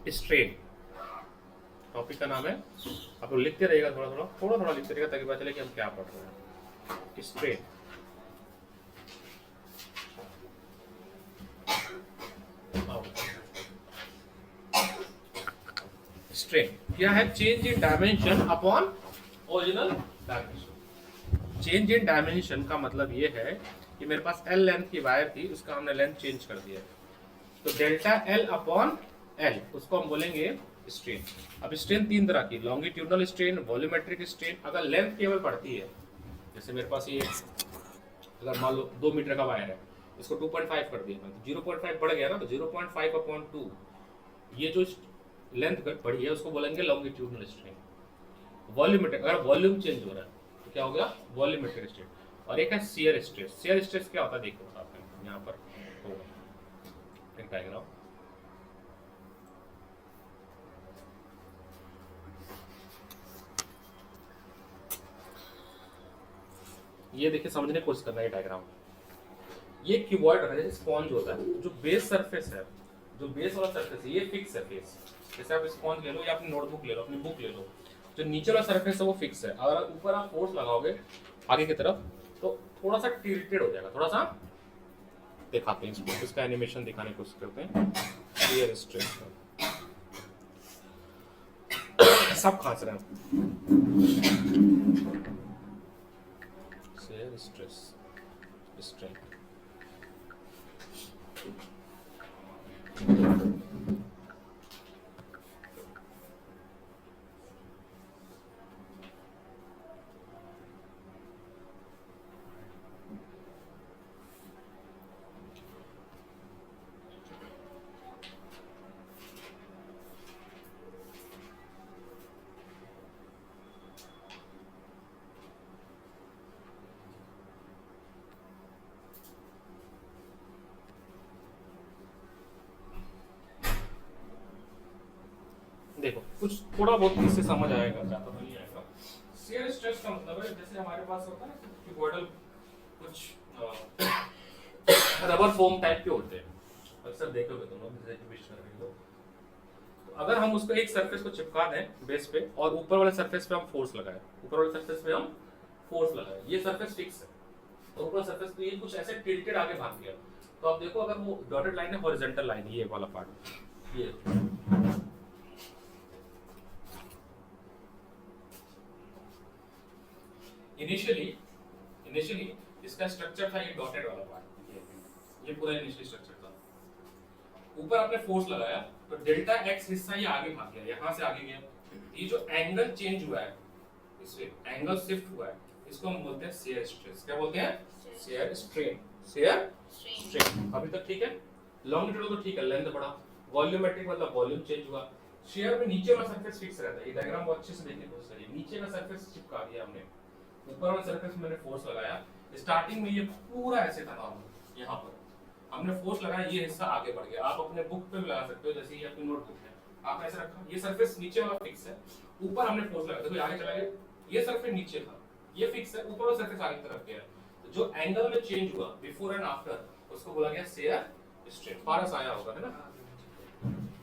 Strain. Topic का नाम है, आप लोग लिखते रहिएगा, थोड़ा थोड़ा लिखते रहिएगा ताकि पता चले कि हम क्या पढ़ रहे हैं। स्ट्रेन। स्ट्रेन क्या है? Change in dimension upon original dimension. Change in dimension का मतलब ये है कि मेरे पास एल लेंथ की वायर थी, उसका हमने लेंथ चेंज कर दिया, तो डेल्टा एल अपॉन एल, उसको हम बोलेंगे स्ट्रेन। अब स्ट्रेन तीन तरह की, लॉन्गिट्यूडनल स्ट्रेन, वॉल्यूमेट्रिक स्ट्रेन। अगर लेंथ केवल बढ़ती है, जैसे मेरे पास ये अगर मान लो 2 मीटर का वायर है, इसको 2.5 कर दिया, तो 0.5 बढ़ गया ना, तो 0.5 अपॉन 2, ये जो लेंथ बढ़ी है उसको बोलेंगे लॉन्गिट्यूडनल स्ट्रेन। वॉल्यूमेट्रिक, अगर वॉल्यूम चेंज हो रहा है तो क्या हो गया? Volumetric strain. और एक है शियर स्ट्रेस। शियर स्ट्रेस क्या होता है देखो आपने यहाँ पर होगा एक डायग्राम, ये देखिए, समझने की कोशिश करना है डायग्राम। ये क्यूबॉइड होता है, जैसे स्पॉन्ज होता है, जो बेस सरफेस है, जो बेस वाला सरफेस है ये फिक्स है फेस। जैसे आप स्पॉन्ज ले लो या अपनी नोटबुक ले लो, अपनी बुक ले लो, जो नीचे वाला सरफेस है वो फिक्स है। अगर ऊपर आप फोर्स लगाओगे आगे की तरफ तो थोड़ा सा टिल्टेड हो जाएगा, थोड़ा सा। दिखाते हैं इसको, इसका एनिमेशन दिखाने की कोशिश करते हैं। शियर स्ट्रेस, सब खांस रहे हैं। Shear stress, strain. देखो कुछ थोड़ा बहुत इससे समझ आएगा, ज़्यादा नहीं आएगा। शियर स्ट्रेस का मतलब है, जैसे हमारे पास होता है ना क्यूबॉइडल कुछ रबर फोम टाइप के होते हैं, अक्सर देखोगे तुम लोग, जैसे विश कर रहे हो। तो अगर हम उसको एक सरफेस को चिपका दें बेस पे और ऊपर वाले सरफेस पे हम फोर्स लगाए, ऊपर वाले सरफेस पे हम फोर्स लगाए, ये सरफेस फिक्स है, और ऊपर सरफेस पे ये कुछ ऐसे टिल्टेड आगे भाग गया, तो आप देखो अगर वो डॉटेड लाइन है, हॉरिजॉन्टल लाइन, ये वाला पार्ट, ये इनिशियली इसका स्ट्रक्चर था, ये डॉटेड वाला पार्ट, ये पूरा इनिशियली स्ट्रक्चर था। ऊपर आपने फोर्स लगाया तो डेल्टा एक्स हिस्सा ये आगे भाग गया, यहां से आगे गया। ये जो एंगल चेंज हुआ है, इससे एंगल शिफ्ट हुआ है, इसको हम बोलते हैं शियर स्ट्रेस। क्या बोलते हैं? Shear strain, shear strain. अभी तक ठीक है? लॉन्गिट्यूडनल तो ठीक है, लेंथ बढ़ा। वॉल्यूमेट्रिक मतलब वॉल्यूम चेंज हुआ। शियर में नीचे वाला सरफेस फिक्स रहता है, ये डायग्राम बहुत अच्छे से देखने की कोशिश करिए। नीचे का सरफेस चिपका दिया हमने, ऊपर वाला सरफेस में मैंने फोर्स लगाया। स्टार्टिंग में ये पूरा ऐसे था नॉर्मल, यहाँ पर हमने फोर्स लगाया, ये हिस्सा आगे बढ़ गया। आप अपने बुक पे भी लगा सकते हो, जैसे ये अपनी नोटबुक है, आपने ऐसे रखा, ये सरफेस नीचे वाला फिक्स है, ऊपर हमने फोर्स लगाया, देखो आगे चला गया, ये सरफेस नीचे था, ये फिक्स है, ऊपर वाला सरफेस आगे की तरफ गया। तो जो एंगल में चेंज हुआ बिफोर एंड आफ्टर, उसको बोला गया शियर स्ट्रेन। पारस आया होगा, है ना?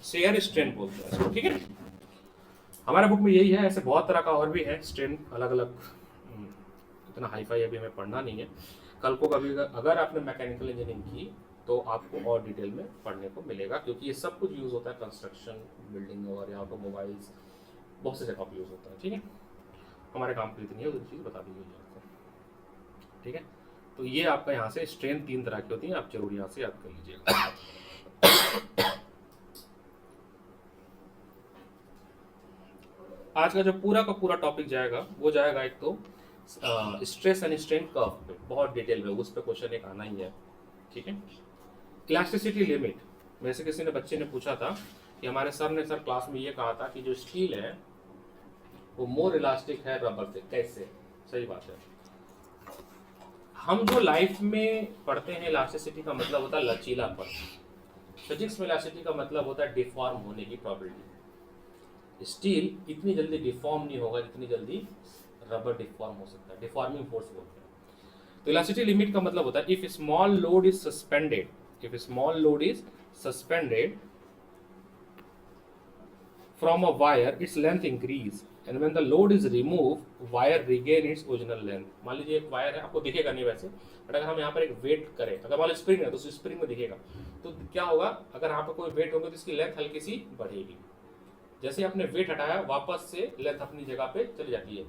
शियर स्ट्रेन बोलते हैं इसको, ठीक है? हमारे बुक में यही है, ऐसे बहुत तरह का और भी है स्ट्रेन, अलग अलग। इतना हाईफाई अभी हमें पढ़ना नहीं है। कल को कभी अगर आपने मैकेनिकल इंजीनियरिंग की तो आपको और डिटेल में पढ़ने को मिलेगा, क्योंकि ये सब कुछ यूज़ होता है कंस्ट्रक्शन, बिल्डिंग और या ऑटोमोबाइल्स, बहुत से जगह पर यूज़ होता है, ठीक है? हमारे काम की इतनी है, उस चीज़ बता दी गई है आपको, ठीक है? तो ये आपका यहाँ से स्ट्रेन 3 तरह की होती है, आप जरूर यहाँ से याद कर लीजिएगा। आज का जो पूरा का पूरा टॉपिक जाएगा वो जाएगा एक तो स्ट्रेस एंड स्ट्रेन कर्व पे, बहुत डिटेल में, उस पर क्वेश्चन एक आना ही है, ठीक है? इलास्टिसिटी लिमिट, मेरे से किसी ने बच्चे ने पूछा था कि हमारे सर ने क्लास में ये कहा था कि जो स्टील है वो मोर इलास्टिक है रबर से, कैसे? सही बात है। हम जो लाइफ में पढ़ते हैं, इलास्टिसिटी का मतलब होता है लचीलापन। फिजिक्स में इलास्टिसिटी का मतलब होता है डिफॉर्म होने की प्रोबेबिलिटी। स्टील इतनी जल्दी डिफॉर्म नहीं होगा जितनी जल्दी रबर डिफॉर्म हो सकता है, डिफॉर्मिंग फोर्स बोलते हैं। तो इलास्टिसिटी लिमिट का मतलब होता है if small load is suspended, if small load is suspended from a wire, its length increase, and when the load is removed, wire regain its original length. मान लीजिए एक वायर है, आपको दिखेगा नहीं वैसे, बट अगर हम यहाँ पर एक वेट करें, अगर मान लो स्प्रिंग है तो स्प्रिंग में दिखेगा, तो क्या होगा, अगर यहाँ पर कोई वेट होगा तो इसकी लेंथ हल्की सी बढ़ेगी। जैसे आपने वेट हटाया, वापस से लेंथ अपनी जगह पे चली जाती है।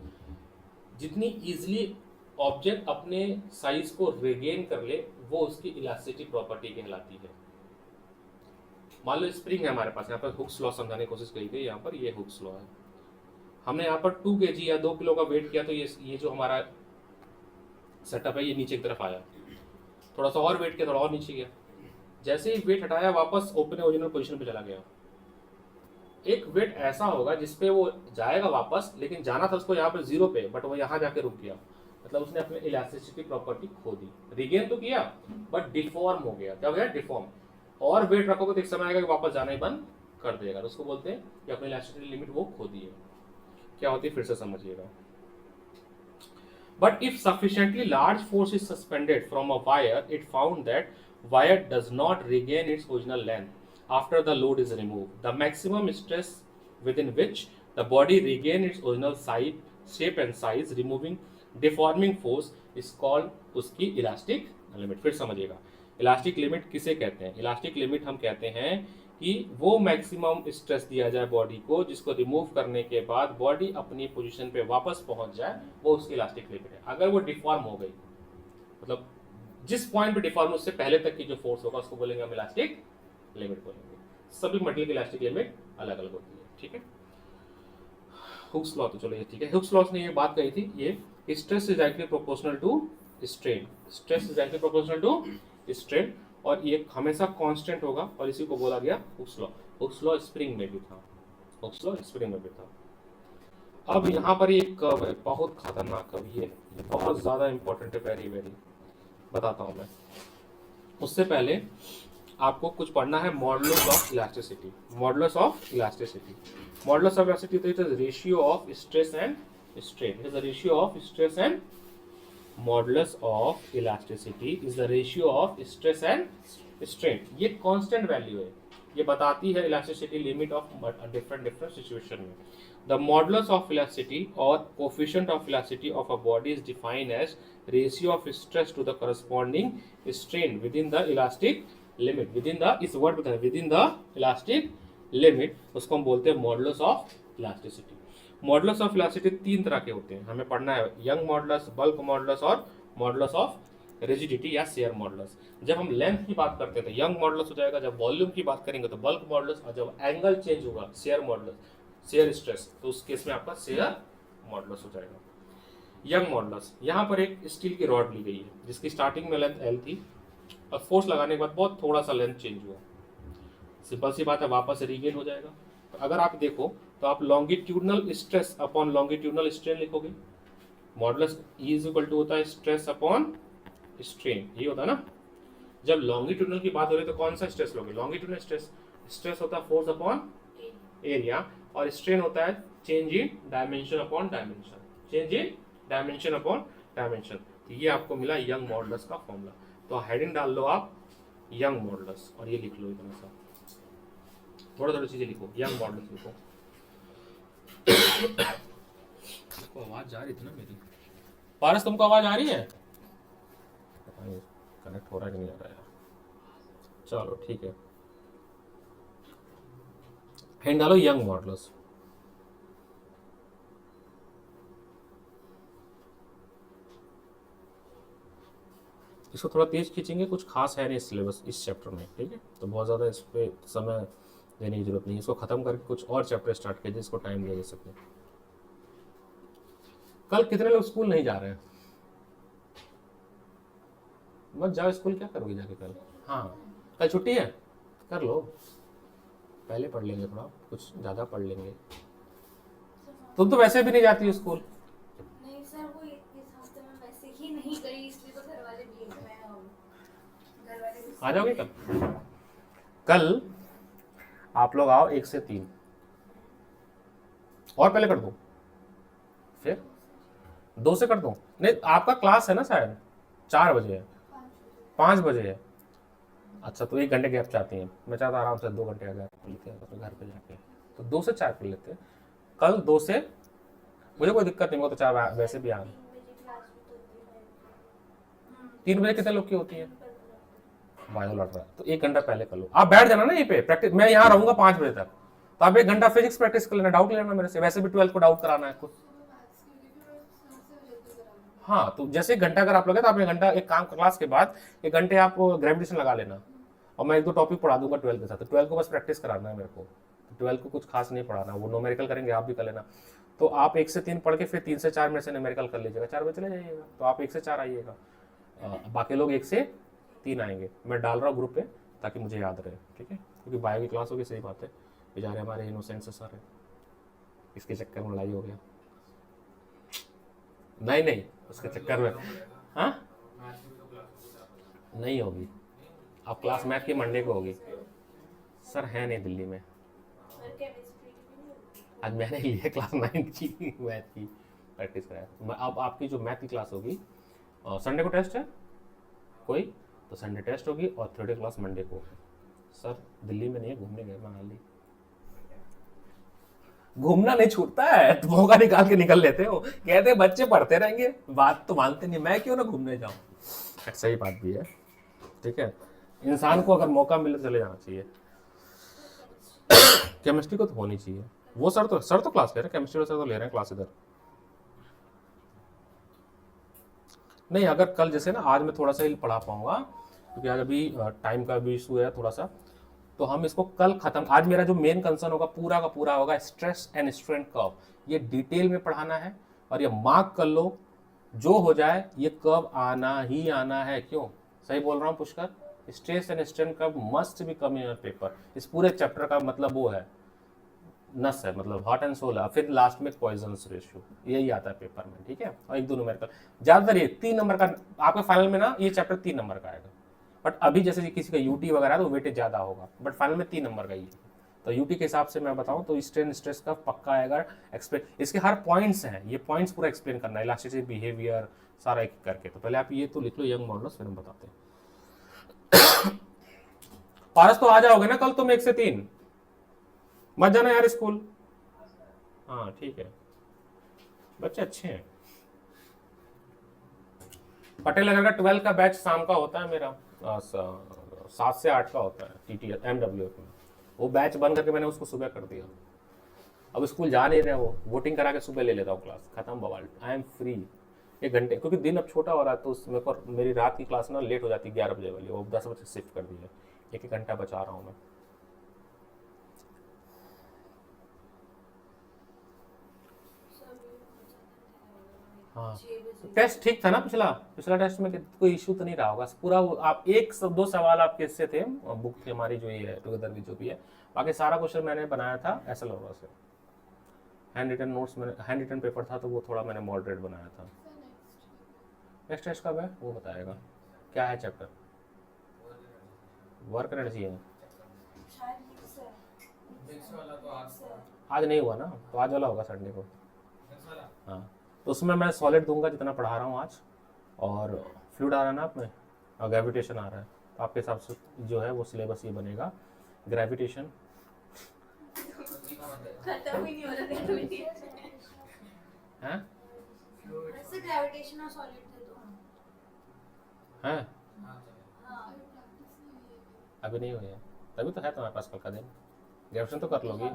जितनी इजिली ऑब्जेक्ट अपने साइज को रिगेन कर ले, वो उसकी इलास्टिसिटी प्रॉपर्टी कहलाती है। मान लो स्प्रिंग है हमारे पास, यहाँ पर हुक्स लॉ समझाने की कोशिश की गई, यहाँ पर ये हुक्स लॉ है। हमने यहाँ पर 2 kg या 2 किलो का वेट किया, तो ये जो हमारा सेटअप है ये नीचे की तरफ आया, थोड़ा सा और वेट किया, थोड़ा और नीचे गया। जैसे ही वेट हटाया, वापस ओपन ओरिजिनल पोजीशन पे चला गया। एक वेट ऐसा होगा जिसपे वो जाएगा वापस, लेकिन जाना था उसको यहाँ पर 0 पे, बट वो यहाँ जाके रुक गया, मतलब उसने अपने इलास्टिसिटी प्रॉपर्टी खो दी। रिगेन तो किया बट डिफॉर्म हो गया। क्या हो गया? डिफॉर्म। और वेट रखोगे तो एक समय आएगा कि वापस जाना ही बंद कर देगा, तो उसको बोलते हैं कि अपनी इलास्टिसिटी लिमिट वो खो दी है। क्या होती है फिर से समझिएगा। But if sufficiently large force is suspended from a wire, it found that wire does not regain its original length after the load is removed. The maximum stress within which the body regain its original size, shape and size, removing deforming force is called उसकी elastic limit. फिर समझिएगा, elastic limit किसे कहते हैं? Elastic limit हम कहते हैं कि वो मैक्सिमम स्ट्रेस दिया जाए बॉडी को, जिसको रिमूव करने के बाद बॉडी अपनी पोजीशन पे वापस पहुंच जाए, वो उसकी इलास्टिक लिमिट है। अगर वो डिफॉर्म हो गई, मतलब जिस पॉइंट पे डिफॉर्म उससे पहले तक की जो फोर्स होगा उसको बोलेंगे हम इलास्टिक लिमिट बोलेंगे। सभी मटेरियल की इलास्टिक लिमिट अलग अलग होती है, ठीक है। हुक्स लॉ तो चलो ये ठीक है। हुक्स लॉ ने ये बात कही थी, ये stress is directly proportional to strain, stress is directly proportional to strain, और ये हमेशा कांस्टेंट होगा, और इसी को बोला गया Hooke's law. Hooke's law spring में भी था, हुक्स लॉ स्प्रिंग में भी था। अब यहाँ पर एक कर्व है, बहुत खतरनाक कर्व, ये बहुत ज्यादा इंपॉर्टेंट है, वेरी वेरी, बताता हूँ मैं। उससे पहले आपको कुछ पढ़ना है modulus of elasticity. Modulus of elasticity, modulus of elasticity it is ratio of stress and strain. It is the ratio of stress and modulus of elasticity is the ratio of stress and strain. ये constant value है, ये बताती है elasticity limit of different situation में। The modulus of elasticity और coefficient of elasticity of a body is defined as ratio of stress to the corresponding strain with in the elastic limit. With in the, इस word में with in the elastic limit, उसको हम बोलते हैं modulus of elasticity. Modulus of elasticity 3 तरह के होते हैं, हमें पढ़ना है, यंग मॉडुलस, बल्क मॉडुलस और मॉडुलस ऑफ रिजिडिटी या शेयर मॉडुलस। जब हम लेंथ की बात करते हैं तो यंग मॉडुलस हो जाएगा, जब वॉल्यूम की बात करेंगे तो बल्क मॉडुलस, और जब एंगल चेंज होगा शेयर मॉडुलस, शेयर स्ट्रेस, तो उस केस में आपका शेयर मॉडुलस हो जाएगा। यंग मॉडुलस, यहाँ पर एक स्टील की रॉड ली गई है जिसकी स्टार्टिंग में लेंथ L थी, और फोर्स लगाने के बाद बहुत थोड़ा सा लेंथ चेंज हुआ, सिंपल सी बात है, वापस रिगेन हो जाएगा। तो अगर आप देखो तो आप longitudinal stress upon longitudinal strain लिखोगे। Modulus E is equal to होता है स्ट्रेस अपॉन स्ट्रेन, ये होता है ना। जब लॉन्गिट्यूडनल की बात हो रही है तो कौन सा स्ट्रेस लोगे? Longitudinal stress. स्ट्रेस होता है फोर्स अपॉन एरिया, और स्ट्रेन होता है change in dimension upon dimension, change in dimension upon dimension. तो ये आपको मिला यंग मॉडुलस का फॉर्मूला। तो हेडिंग डाल लो आप यंग मॉडुलस, और ये लिख लो इतना सा, थोड़ा थोड़ी चीजें लिखो, यंग मॉडुलस लिखो। तो आवाज जा रही थी ना मेरी, पारस तुमको आवाज आ रही है? कनेक्ट हो रहा है कि नहीं आ रहा है? चलो ठीक है, हेडिंग डालो यंग मॉडुलस। इसको थोड़ा तेज खींचेंगे, कुछ खास है नहीं सिलेबस इस चैप्टर में, ठीक है, तो बहुत ज़्यादा इस पर समय देने की जरूरत नहीं है। इसको खत्म करके कुछ और चैप्टर स्टार्ट कीजिए, जिसको टाइम दे सके। कल कितने लोग स्कूल नहीं जा रहे हैं? मत जाओ स्कूल, क्या करोगे जाके कल? हाँ, कल छुट्टी है, कर लो, पहले पढ़ लेंगे, थोड़ा कुछ ज़्यादा पढ़ लेंगे। तुम तो वैसे भी नहीं जाती हो स्कूल। नहीं सर, वो इस हफ्ते में वैसे ही नहीं गई, इसलिए तो घर वाले भेज रहे हैं। घर वाले आ जाओगे कल? कल आप लोग आओ 1 से 3, और पहले कर दो, फिर 2 से कर दो। नहीं, आपका क्लास है ना शायद 4 बजे है, 5 बजे है। अच्छा, तो 1 घंटे गैप चाहती हैं? मैं चाहता आराम से 2 घंटे का गैप लेते हैं घर पे जाके। तो 2 से 4 कर लेते हैं। कल 2 से, मुझे कोई दिक्कत नहीं, वो तो 4 वैसे भी आना। 3 बजे कितने लोग की होती है? बायो लड़ रहा है तो 1 घंटा पहले कर लो। आप बैठ जाना ना ये पे प्रैक्टिस, मैं यहाँ रहूंगा 5 बजे तक, तो आप 1 घंटा फिजिक्स प्रैक्टिस कर लेना, डाउट लेना मेरे से, वैसे भी 12 को डाउट कराना है कुछ। हाँ, तो जैसे 1 घंटा अगर आप लोगे तो आप 1 घंटा एक काम, क्लास के बाद 1 घंटे आप ग्रेविटेशन लगा लेना, और मैं 1-2 टॉपिक पढ़ा दूंगा 12 के साथ। तो 12 को बस प्रैक्टिस कराना है मेरे को, तो 12 को कुछ खास नहीं पढ़ाना, वो न्यूमेरिकल करेंगे, आप भी कर लेना। तो आप 1 से 3 पढ़ के फिर 3 से 4 मेरे से न्यूमेरिकल कर लीजिएगा, 4 बजे चले जाइएगा। तो आप 1 से 4 आइएगा, बाकी लोग 1 से 3 आएंगे। मैं डाल रहा हूँ ग्रुप पे ताकि मुझे याद रहे, ठीक है, क्योंकि बायो की क्लास होगी, सही बात है, बेचारे हमारे इनोसेंट से सर है, इसके चक्कर में लड़ाई हो गया। नहीं उसके चक्कर में, हाँ नहीं होगी, अब क्लास मैथ की मंडे को होगी। सर है नहीं दिल्ली में, आज मैंने लिया क्लास 9 की मैथ की प्रैक्टिस कराया। अब आपकी जो मैथ की क्लास होगी, संडे को टेस्ट है कोई, तो संडे टेस्ट होगी, और थर्ड क्लास मंडे को। सर दिल्ली में नहीं है, घूमने गए मनाली। घूमना नहीं छूटता है तो मौका निकाल के निकल लेते हो, कहते बच्चे पढ़ते रहेंगे, बात तो मानते नहीं, मैं क्यों ना घूमने जाऊं। सही बात भी है, ठीक है, इंसान को अगर मौका मिले चले जाना चाहिए। केमिस्ट्री को तो होनी चाहिए, वो सर तो क्लास ले रहे हैं, केमिस्ट्री सर तो ले रहे हैं क्लास इधर। नहीं, अगर कल जैसे ना, आज मैं थोड़ा सा ही पढ़ा पाऊंगा क्योंकि आज अभी टाइम का भी इशू है थोड़ा सा, तो हम इसको कल खत्म। आज मेरा जो मेन कंसर्न होगा पूरा का पूरा होगा स्ट्रेस एंड स्ट्रेन कर्व, ये डिटेल में पढ़ाना है, और ये मार्क कर लो, जो हो जाए ये कर्व आना ही आना है। क्यों सही बोल रहा हूँ Pushkar? Stress and strain curve must be come in your paper. इस पूरे चैप्टर का मतलब वो है, नस है, मतलब हार्ट एंड सोल है, फिर लास्ट में पॉइजन्स रेशियो, यही आता है पेपर में, ठीक है, और 1-2 न्यूमेरिकल। ज्यादातर ये 3 नंबर का आपके फाइनल में ना, ये चैप्टर 3 नंबर का आएगा, बट अभी जैसे किसी का यूटी वगैरह तो वेटेज ज्यादा होगा, बट फाइनल में 3 नंबर का ही है। तो यूटी के हिसाब से मैं बताऊं तो स्ट्रेन स्ट्रेस का पक्का आएगा एक्सप्लेन, इसके हर पॉइंट्स हैं, ये पॉइंट्स पूरा एक्सप्लेन करना है, इलास्टिसिटी, बिहेवियर, सारा एक करके। तो पहले आप ये तो लिख लो, यंग मॉडल्स, फिर हम बताते हैं। पारस तो आ जाओगे ना कल तुम 1 से 3, मत जाना यार स्कूल। हाँ ठीक है, बच्चे अच्छे हैं। पटेल नगर का 12 का बैच शाम का होता है मेरा, 7 से 8 का होता है, टीटी MW में। वो बैच बंद करके मैंने उसको सुबह कर दिया, अब स्कूल जा नहीं रहे, वो वोटिंग करा के सुबह ले लेता हूँ क्लास, खत्म बवाल, आई एम फ्री 1 घंटे, क्योंकि दिन अब छोटा हो रहा है, तो उसमें पर मेरी रात की क्लास ना लेट हो जाती है 11 बजे वाली, वो 10 बजे शिफ्ट कर दी है, 1 घंटा बचा रहा हूँ मैं। हाँ, टेस्ट ठीक था ना, पिछला टेस्ट में कोई इशू तो नहीं रहा होगा पूरा। आप 1-2 सवाल आपके इससे थे, बुक थी हमारी जो ये है टुगेदर की जो भी है, बाकी सारा क्वेश्चन मैंने बनाया था ऐसा लग रहा से। हैंड रिटन नोट्स में, हैंड रिटन पेपर था तो वो थोड़ा मैंने मॉडरेट बनाया था। नेक्स्ट टेस्ट कब है वो बताएगा, क्या है चैप्टर, वर्क एनर्जी है, आज नहीं हुआ ना, तो आज वाला होगा संडे को। हाँ, तो उसमें मैं सॉलिड दूंगा जितना पढ़ा रहा हूँ आज, और फ्लूइड आ रहा है ना आप में, और ग्रेविटेशन आ रहा है, तो आपके हिसाब से जो है वो सिलेबस ये बनेगा। ग्रेविटेशन खत्म ही नहीं हो रहा है, वैसे ग्रेविटेशन और सॉलिड थे तो है हाँ, अभी नहीं हुए हैं, तभी तो है तुम्हारे पास कल का दिन। ग्रेविटेशन तो कर लोगी,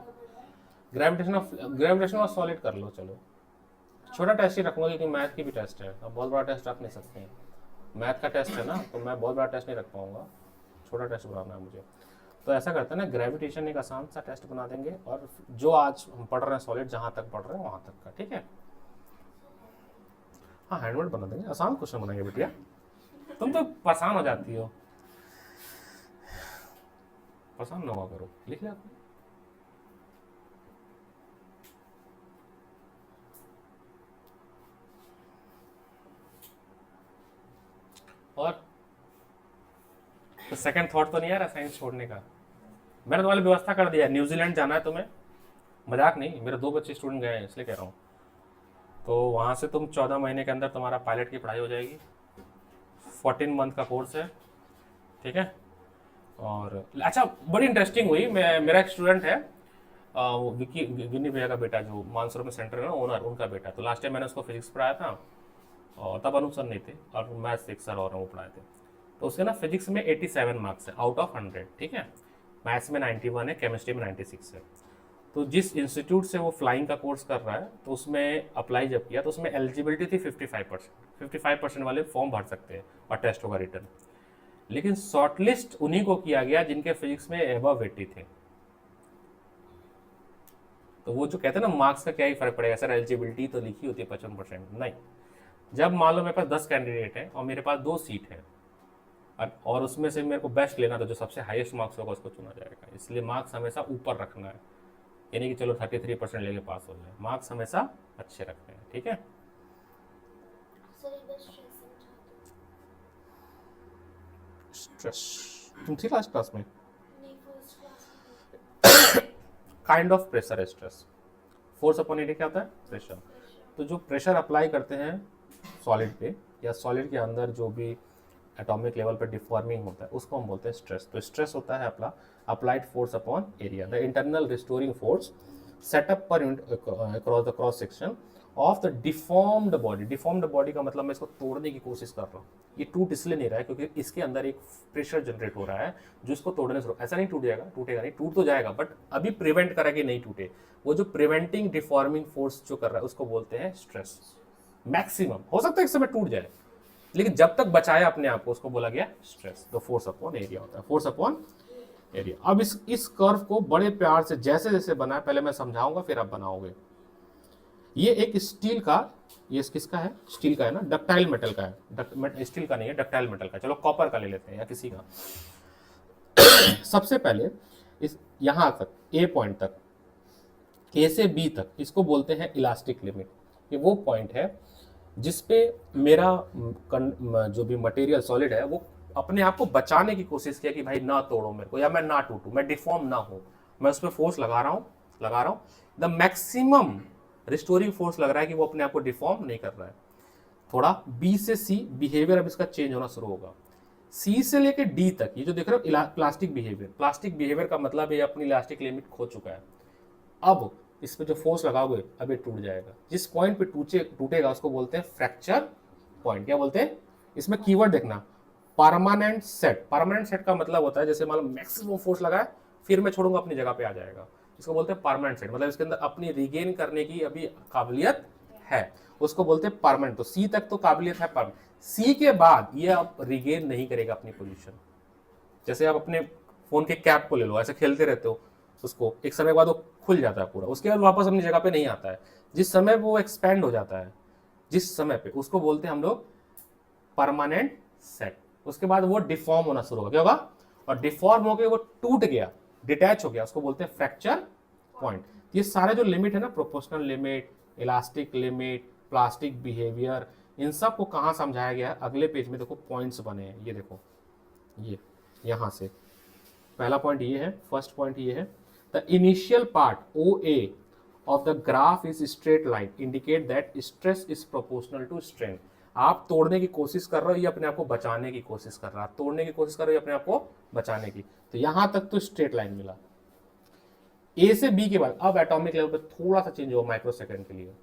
ग्रेविटेशन और सॉलिड कर लो। चलो छोटा टेस्ट ही रखूंगा क्योंकि मैथ की भी टेस्ट है, अब बहुत बड़ा टेस्ट रख नहीं सकते हैं, मैथ का टेस्ट है ना, तो मैं बहुत बड़ा टेस्ट नहीं रख पाऊंगा, छोटा टेस्ट बनाना है मुझे। तो ऐसा करते हैं ना, ग्रेविटेशन एक आसान सा टेस्ट बना देंगे, और जो आज हम पढ़ रहे हैं सॉलिड, जहाँ तक पढ़ रहे हैं वहाँ तक का, ठीक है। हाँ, हैंडमेड बना देंगे, आसान क्वेश्चन बनाएंगे बेटिया, तुम तो परेशान हो जाती हो, परेशान ना हुआ करो, लिख लिया। और तो सेकंड थॉट तो नहीं आ रहा साइंस छोड़ने का? मैंने तुम्हारी व्यवस्था कर दिया है, न्यूजीलैंड जाना है तुम्हें, मजाक नहीं, मेरे 2 बच्चे स्टूडेंट गए हैं इसलिए कह रहा हूँ। तो वहाँ से तुम 14 महीने के अंदर तुम्हारा पायलट की पढ़ाई हो जाएगी, 14 मंथ का कोर्स है, ठीक है। और अच्छा, बड़ी इंटरेस्टिंग हुई, मेरा एक स्टूडेंट है, वो विकी गिनी भैया का बेटा जो मानसरोवर सेंटर है ना ओनर, उनका बेटा। तो लास्ट टाइम मैंने उसको फिजिक्स पढ़ाया था, और तब अनुसर नहीं थे, और मैथ्स एक सर और वो पढ़ाए थे। तो उसके ना फिजिक्स में 87 मार्क्स है आउट ऑफ 100, ठीक है। मैथ्स में 91 है, केमिस्ट्री में 96 है। तो जिस इंस्टीट्यूट से वो फ्लाइंग का कोर्स कर रहा है, तो उसमें अप्लाई जब किया तो उसमें एलिजिबिलिटी थी 55%। 55% वाले फॉर्म भर सकते हैं और टेस्ट होगा रिटर्न। लेकिन शॉर्टलिस्ट उन्हीं को किया गया जिनके फिजिक्स में एबव 80 थे। तो वो जो कहते हैं ना मार्क्स का क्या ही फर्क पड़ेगा सर, एलिजिबिलिटी तो लिखी होती है 55%, नहीं। जब मान लो मेरे पास 10 कैंडिडेट हैं और मेरे पास 2 सीट है, और उसमें से मेरे को बेस्ट लेना, तो जो सबसे हाईएस्ट मार्क्स होगा उसको चुना जाएगा। इसलिए मार्क्स हमेशा ऊपर रखना है, यानी कि चलो 33% लेके पास हो जाए, मार्क्स हमेशा अच्छे रखने हैं, ठीक है। सर एक बार स्ट्रेस समझा दो। स्ट्रेस तुम थी लास्ट क्लास में? नहीं, फर्स्ट क्लास में काइंड ऑफ प्रेशर है स्ट्रेस। फोर्स अपॉन एरिया क्या होता है? प्रेशर। तो जो प्रेशर अप्लाई करते हैं सॉलिड पे, या सॉलिड के अंदर जो भी एटॉमिक लेवल पे डिफॉर्मिंग होता है, उसको हम बोलते हैं स्ट्रेस। तो स्ट्रेस होता है अपना applied force upon area, the internal restoring force set up पर across the cross section of the deformed body. Deformed body का मतलब मैं इसको तोड़ने की कोशिश कर रहा हूँ। ये टूट इसलिए नहीं रहा है क्योंकि इसके अंदर एक प्रेशर जनरेट हो रहा है जो इसको तोड़ने से, ऐसा नहीं टूट जाएगा, टूटेगा नहीं, टूट तो जाएगा बट अभी प्रिवेंट करा कि नहीं टूटे। वो जो प्रिवेंटिंग डिफॉर्मिंग फोर्स जो कर रहा है उसको बोलते हैं स्ट्रेस। मैक्सिमम हो सकता है एक समय टूट जाए, लेकिन जब तक बचाया अपने आप को उसको बोला गया स्ट्रेस। तो फोर्स अपॉन एरिया होता है, फोर्स अपॉन एरिया। अब इस कर्व को बड़े प्यार से जैसे जैसे बनाए, पहले मैं समझाऊंगा फिर आप बनाओगे। ये एक स्टील का, ये किसका है? स्टील का है ना, डक्टाइल मेटल का है। स्टील का नहीं है, डक्टाइल मेटल का। चलो कॉपर का ले लेते हैं या किसी का। सबसे पहले इस यहां तक ए पॉइंट तक, ए से बी तक, इसको बोलते हैं इलास्टिक लिमिट। ये वो पॉइंट है जिसपे मेरा जो भी मटेरियल सॉलिड है वो अपने आप को बचाने की कोशिश किया कि भाई ना तोड़ो मेरे को, या मैं ना टूटूं, मैं डिफॉर्म ना हूं। मैं उस पर फोर्स लगा रहा हूं। द मैक्सिमम रिस्टोरिंग फोर्स लग रहा है कि वो अपने आप को डिफॉर्म नहीं कर रहा है। थोड़ा बी से सी बिहेवियर अब इसका चेंज होना शुरू होगा। सी से लेके डी तक ये जो देख रहे हो प्लास्टिक बिहेवियर, प्लास्टिक बिहेवियर का मतलब ये अपनी इलास्टिक लिमिट खो चुका है। अब इस पे जो फोर्स लगाओगे अब ये टूट जाएगा। जिस पॉइंट पे टूटेगा उसको बोलते हैं फ्रैक्चर पॉइंट। क्या बोलते हैं? इसमें कीवर्ड देखना, परमानेंट सेट। परमानेंट सेट का मतलब होता है जैसे मान लो मैक्सिमम फोर्स लगाए फिर मैं छोड़ूंगा अपनी जगह पे आ जाएगा, इसको बोलते हैं परमानेंट सेट। मतलब इसके अंदर अपनी रिगेन करने की अभी काबिलियत है, उसको बोलते हैं परमानेंट। तो सी तक तो काबिलियत है परमानेंट, सी के बाद ये अब रिगेन नहीं करेगा अपनी पोजीशन। जैसे आप अपने फोन के कैप को ले लो, ऐसे खेलते रहते हो उसको, एक समय बाद वो खुल जाता है पूरा, उसके बाद वापस अपनी जगह पे नहीं आता है। जिस समय वो एक्सपेंड हो जाता है, जिस समय पे, उसको बोलते हैं हम लोग परमानेंट सेट। उसके बाद वो डिफॉर्म होना शुरू होगा, क्या होगा? और डिफॉर्म होकर वो टूट गया, डिटैच हो गया, उसको बोलते हैं फ्रैक्चर पॉइंट। ये सारे जो लिमिट है ना, proportional limit, elastic limit, plastic behaviour, इन सब को कहाँ समझाया गया है? अगले पेज में देखो पॉइंट्स बने हैं, ये देखो, ये यहां से पहला पॉइंट ये है, फर्स्ट पॉइंट ये है, the initial part OA of the graph is straight line indicate that stress is proportional to strain. आप तोड़ने की कोशिश कर रहे हो, ये अपने आप को बचाने की कोशिश कर रहा है। तोड़ने की कोशिश कर रहे हो, अपने आप को बचाने की। तो यहां तक तो स्ट्रेट लाइन मिला। ए से बी के बाद अब एटॉमिक लेवल पे थोड़ा सा चेंज हुआ माइक्रो सेकंड के लिए।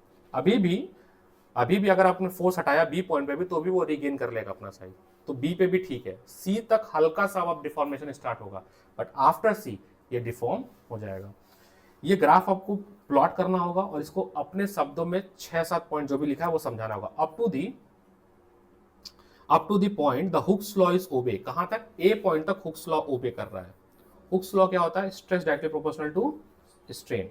अभी भी अगर आपने फोर्स हटाया बी पॉइंट पे भी तो भी वो रिगेन कर लेगा अपना साइड, तो बी पे भी ठीक है। सी तक हल्का सा अब डिफॉर्मेशन स्टार्ट होगा, बट आफ्टर सी ये डिफॉर्म हो जाएगा। ये ग्राफ आपको प्लॉट करना होगा और इसको अपने शब्दों में 6-7 पॉइंट जो भी लिखा है वो समझाना होगा। Up to the point the Hooke's law is obey. कहां तक? ए पॉइंट तक हुक्स लॉ ओबे कर रहा है। हुक्स लॉ क्या होता है? Stress directly proportional to strain.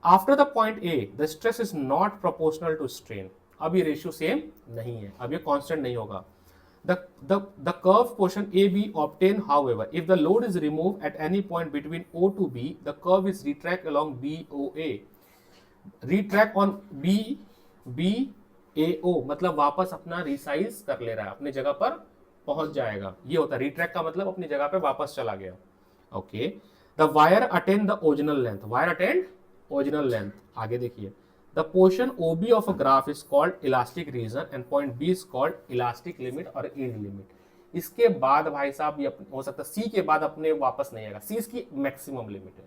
After the point A the stress is not proportional to strain. अब ये रेशियो सेम नहीं है, अब ये कांस्टेंट नहीं होगा। The curve portion AB obtained, however, if the load is removed at any point between O to B, the curve is retract along BOA. Retract on BAO मतलब वापस अपना रिसाइज कर ले रहा है, अपनी जगह पर पहुंच जाएगा। ये होता है रिट्रैक्ट का मतलब, अपनी जगह पे वापस चला गया। Okay, the wire attend the original length. Wire attend original length. आगे देखिए, the portion OB of a graph is called elastic region and point B is called elastic limit और yield limit। इसके बाद भाई साहब ये हो सकता है C के बाद अपने वापस नहीं आएगा। C इसकी मैक्सिमम लिमिट है।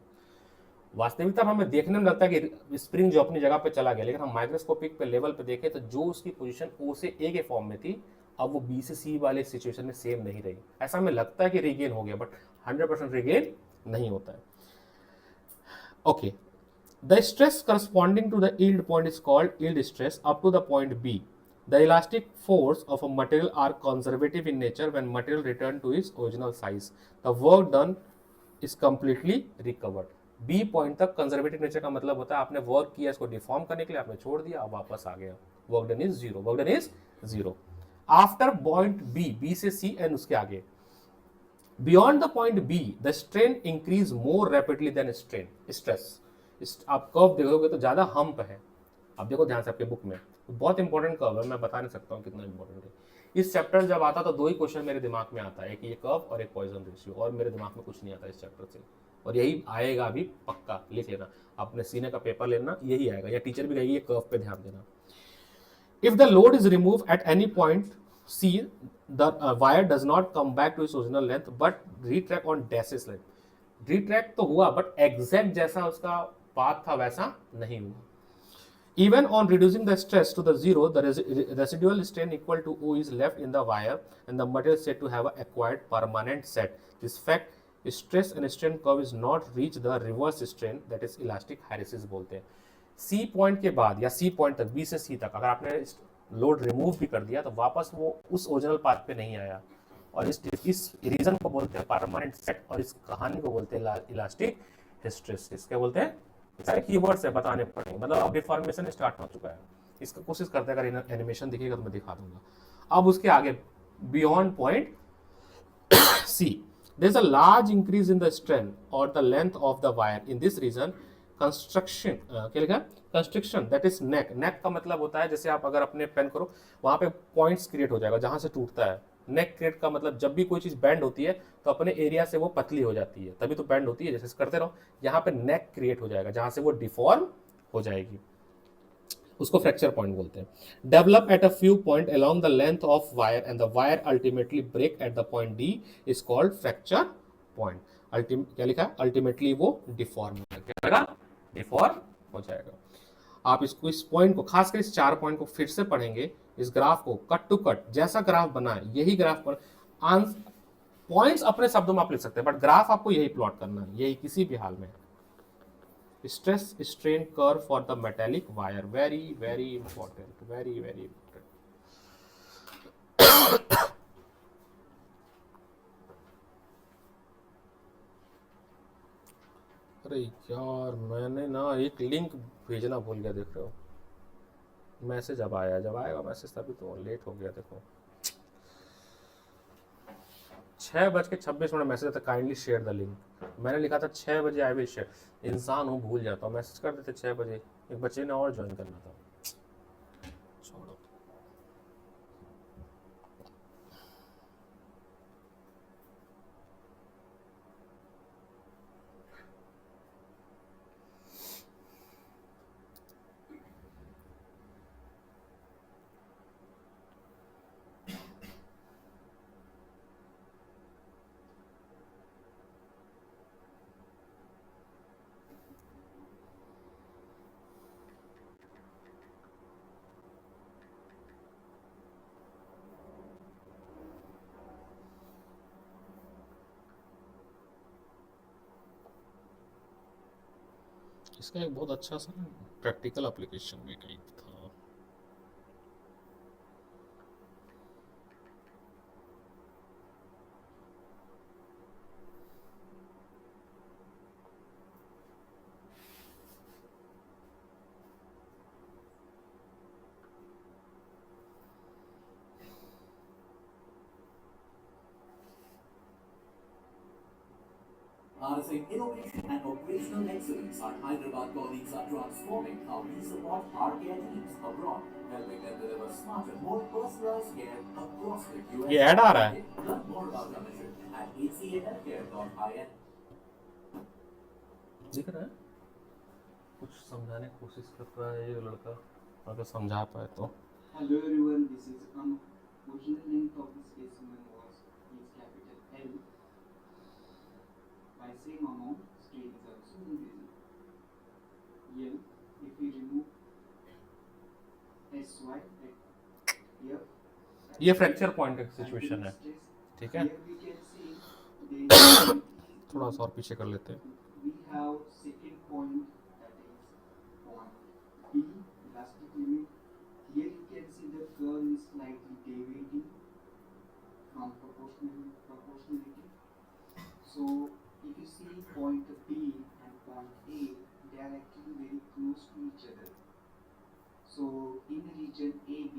वास्तविकता में हमें देखने में लगता है कि स्प्रिंग जो अपनी जगह पे चला गया, लेकिन हम माइक्रोस्कोपिक पे लेवल पे देखें तो जो उसकी पोजीशन ओ से ए के फॉर्म में थी, अब वो बी से सी वाले सिचुएशन में सेम नहीं रही। ऐसा हमें लगता है कि रिगेन हो गया, बट 100% रिगेन नहीं होता है। Okay, the stress corresponding to the yield point is called yield stress up to the point B. The elastic force of a material are conservative in nature when material return to its original size. The work done is completely recovered. B point तक conservative nature का मतलब होता है आपने work किया, इसको deform करने के लिए आपने छोड़ दिया, अब वापस आ गया, work done is zero, work done is zero. After point B, B से सी एंड उसके आगे, beyond the point B the strain increase more rapidly than strain stress. आप कर्व देखोगे तो ज्यादा हम्प है। आप देखो ध्यान से आपके बुक में, बहुत इंपॉर्टेंट कर्व है, मैं बता नहीं सकता हूँ कितना इंपॉर्टेंट है। इस चैप्टर जब आता तो दो ही क्वेश्चन मेरे दिमाग में आता है, एक ये कर्व और एक पॉइजन रेशियो, और मेरे दिमाग में कुछ नहीं आता इस चैप्टर से, और यही आएगा अभी पक्का, लिख लेना, अपने सीने का पेपर लेना, यही आएगा, या टीचर भी कहेगी ये कर्व पे ध्यान देना। If the load is remove at any point C, the wire does not come back to its original length but retract on dashes length. Retract तो हुआ बट एग्जैक्ट जैसा उसका पाथ था वैसा नहीं हुआ। Even on reducing the stress to the zero, the residual strain equal to O is left in the wire and the material is said to have acquired permanent set. This fact, stress and strain curve is not reach the reverse strain, that is elastic hysteresis बोलते हैं। C point के बाद या C point तक, B से C तक अगर आपने लोड रिमूव भी कर दिया तो वापस वो उस ओरिजिनल पाथ पे नहीं आया, और इस रीजन को बोलते हैं परमानेंट सेट, और इस कहानी को बोलते हैं इलास्टिक हिस्टेरेसिस। क्या बोलते हैं? सारे कीवर्ड्स है, बताने पड़ेंगे, मतलब अब डिफॉर्मेशन स्टार्ट हो चुका है। इसका कोशिश करते हैं, अगर एनिमेशन दिखेगा तो मैं दिखा दूंगा। अब उसके आगे beyond point C, there is a large increase in the strength और the length of the wire in this region. Construction क्या लिखा? Construction that is neck. Neck का मतलब होता है, जैसे आप अगर अपने पेन करो वहां पे पॉइंट्स क्रिएट हो जाएगा जहां से टूटता है। नेक क्रिएट का मतलब जब भी कोई चीज बैंड होती है तो अपने एरिया से वो पतली हो जाती है, तभी तो बैंड होती है। जैसे करते रहो, यहाँ पे नेक क्रिएट हो जाएगा जहां से वो डिफॉर्म हो जाएगी, उसको फ्रैक्चर पॉइंट बोलते हैं। Develop at a few point along the length of wire and the wire ultimately break at the point D is called fracture point. क्या लिखा है? अल्टीमेटली वो डिफॉर्म हो जाएगा, डिफॉर्म हो जाएगा। आप इसको, इस पॉइंट को, खासकर इस 4 पॉइंट को फिर से पढ़ेंगे, इस ग्राफ को कट टू कट जैसा ग्राफ बना है यही ग्राफ पर पॉइंट्स अपने शब्दों में आप लिख सकते हैं, बट ग्राफ आपको यही प्लॉट करना है, यही किसी भी हाल में। Stress strain curve for the metallic wire, very very important, very very important. अरे यार, मैंने ना एक लिंक भेजना भूल गया, देख रहे हो? मैसेज अब आया, जब आएगा मैसेज तभी तो, लेट हो गया। देखो 6:26 मैसेज आता, काइंडली शेयर द लिंक। मैंने लिखा था 6 बजे आई विल शेयर, इंसान हूँ भूल जाता हूँ, मैसेज कर देते 6 बजे। एक बच्चे ने और ज्वाइन करना था, छोड़ो। इसका एक बहुत अच्छा सा प्रैक्टिकल एप्लीकेशन भी कहीं था। Harnessing innovation and operational excellence, our Hyderabad colleagues are transforming how we support our care teams abroad, helping them deliver smarter, more personalized care across the US. ये ऐड आ रहा है। Learn more about our mission at hcahealthcare.in. दिख रहा है? कुछ समझाने की कोशिश कर रहा है ये लड़का, अगर समझा पाए तो। Hello everyone, this is original length of the specimen was is capital L. By same amount, strain is also increasing. ये फ्रैक्चर पॉइंट का सिचुएशन है, ठीक है। Here we can see there is थोड़ा सा और पीछे कर लेते हैं। we have second point, that is point B, elastic limit. Here you can see the curve is slightly deviating from proportionality. So if you see point B and point A, they are actually very close to each other. So in region AB,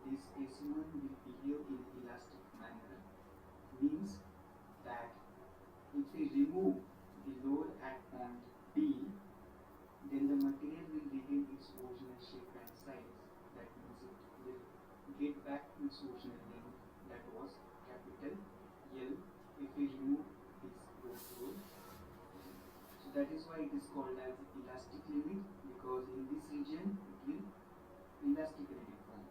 this specimen will behave in elastic manner. Means that if we remove the load at point B, then the material will regain its original shape and size. That means it will get back to its original length, that was capital L, if we remove this load. So that is why it is called as elastic limit, because in this region it will elastically form.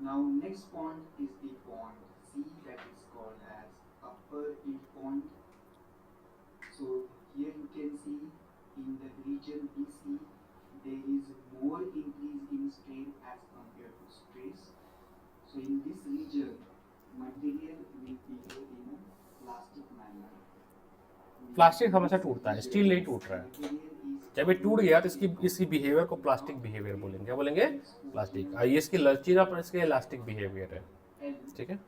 Now next point is the point C, that is called as upper end point. So here you can see in the region BC there is more increase in strain as compared to stress. So in this region material will behave in a plastic manner. Plastic हमेशा टूटता है, steel नहीं टूट रहा है। जब ये टूट गया तो इसकी बिहेवियर को प्लास्टिक बिहेवियर बोलेंगे। क्या बोलेंगे? प्लास्टिक। ये इसकी लचीलापन, इसके इलास्टिक बिहेवियर है, ठीक है।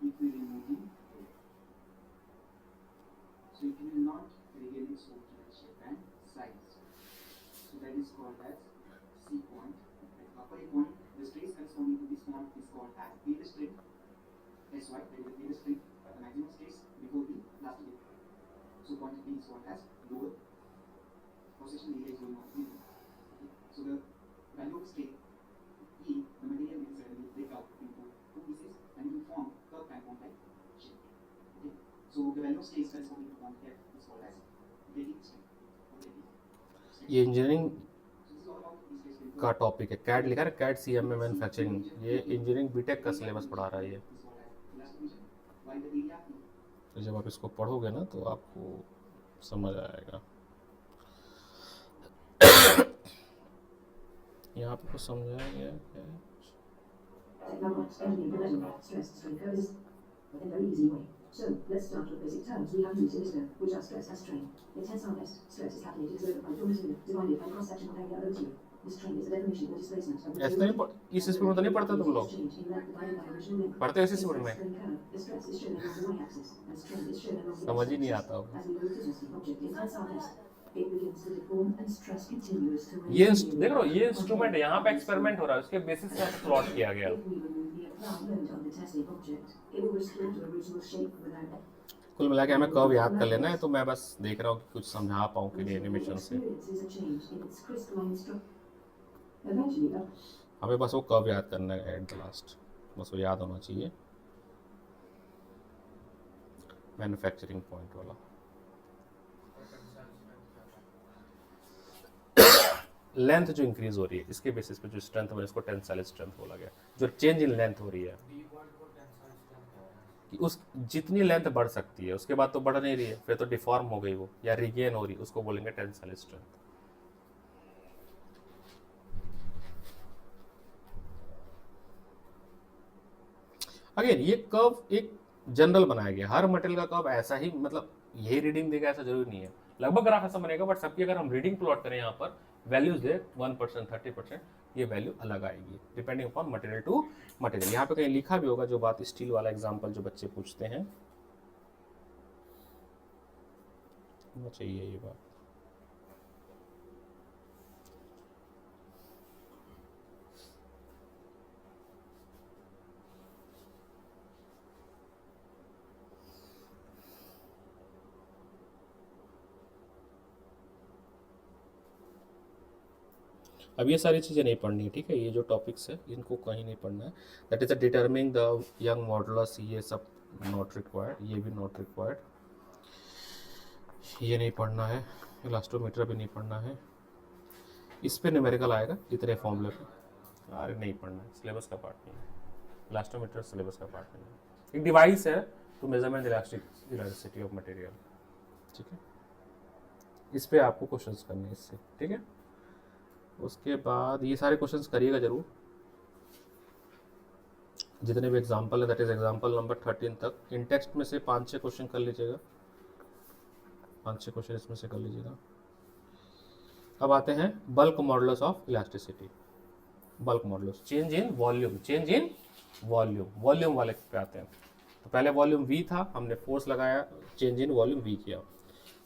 If we remove the load, so it will not regain its original shape and size. So that is called as C point. At upper point, the stress corresponding to this point is called as yield strength. SY, that is the yield strength, the maximum stress before the last yield. So point B is called as lower cross-section area is going on B. Okay. So the value of strain E, the material will suddenly break out into two pieces and it will form curved and cone-like shape. Okay. So the value of stress corresponding to point F is called as breaking strain. ये engineering So this is all about the stress का topic है। CAD लिखा है, CAD CM में manufacturing, ये engineering BTech का syllabus पढ़ा रहा है ये। is called as elastic region. While the area E, तो जब आप इसको पढ़ोगे ना तो आपको समझ आएगा। यहाँ पे कुछ समझाया गया है। Technologics engineering professional stress strain curves in a very easy way. So let's start with basic terms we have used in this term, which are stress and strain. In tensile test, stress is calculated as the point of material divided by cross-sectional area of the material. The strain is the definition or displacement of ऐसे नहीं material. इस school में तो नहीं पढ़ते तुम लोग? Change in length divided by original length. पढ़ते हो इस In स्कूल में? strain curve, the stress is shown along the y-axis and strain is shown along the समझ ही x-axis. नहीं आता होगा। As we move to testing object in tensile test, it begins to deform and stress continues to ये raise देख रहे हो, ये instrument है, यहाँ पे एक्सपेरिमेंट हो रहा है, उसके बेसिस पे प्लॉट किया गया। If we remove the applied load on the testing object, it will restore to original shape without कुल मिला के हमें कर्व याद कर लेना है, तो मैं बस देख रहा हूँ कि कुछ समझा पाऊँ कि नहीं एनिमेशन से। experiences a change in its crystalline structure. Eventually, हमें बस वो कर्व याद करना है एट द लास्ट, बस वो याद होना चाहिए, मैन्युफैक्चरिंग पॉइंट वाला। लेंथ जो इंक्रीज हो रही है इसके बेसिस पे जो स्ट्रेंथ बने इसको टेंसाइल स्ट्रेंथ बोला गया। जो चेंज इन लेंथ हो रही है कि उस जितनी लेंथ बढ़ सकती है उसके बाद तो बढ़ नहीं रही है, फिर तो डिफॉर्म हो गई वो या रिगेन हो रही है, उसको बोलेंगे टेंसाइल स्ट्रेंथ। अगेन ये कर्व एक जनरल बनाया गया, हर मटेरियल का कर्व ऐसा ही, मतलब यही रीडिंग देगा ऐसा जरूरी नहीं है, लगभग ग्राफ ऐसा बनेगा, बट सबकी अगर हम रीडिंग प्लॉट करें यहाँ पर वैल्यूज दे 1%, 30%, ये वैल्यू अलग आएगी depending upon material to material. यहाँ पे कहीं लिखा भी होगा जो बात, स्टील वाला एग्जांपल जो बच्चे पूछते हैं, होना चाहिए ये बात। अब ये सारी चीज़ें नहीं पढ़नी है, ठीक है। ये जो टॉपिक्स है इनको कहीं नहीं पढ़ना है। That is the determining the young modulus, ये सब नॉट रिक्वायर्ड, ये भी नॉट रिक्वायर्ड, ये नहीं पढ़ना है। इलास्टोमीटर भी नहीं पढ़ना है, इस पे न्यूमेरिकल आएगा इतने फॉर्मूले पे, अरे नहीं पढ़ना है, सिलेबस का पार्ट नहीं है। इलास्टोमीटर सिलेबस का पार्ट नहीं है, एक डिवाइस है to measurement elasticity of material, ठीक है। इस पे आपको क्वेश्चंस करने हैं इससे, ठीक है। उसके बाद ये सारे क्वेश्चंस करिएगा जरूर। जितने भी एग्जाम्पल है दैट इज एग्जाम्पल नंबर 13 तक इन टेक्स्ट में से 5-6 क्वेश्चन कर लीजिएगा, 5-6 क्वेश्चन इसमें से कर लीजिएगा। अब आते हैं bulk modulus of elasticity. Bulk modulus change in volume, change in volume, volume वाले पे आते हैं। तो पहले वॉल्यूम v था, हमने फोर्स लगाया, चेंज इन वॉल्यूम v किया।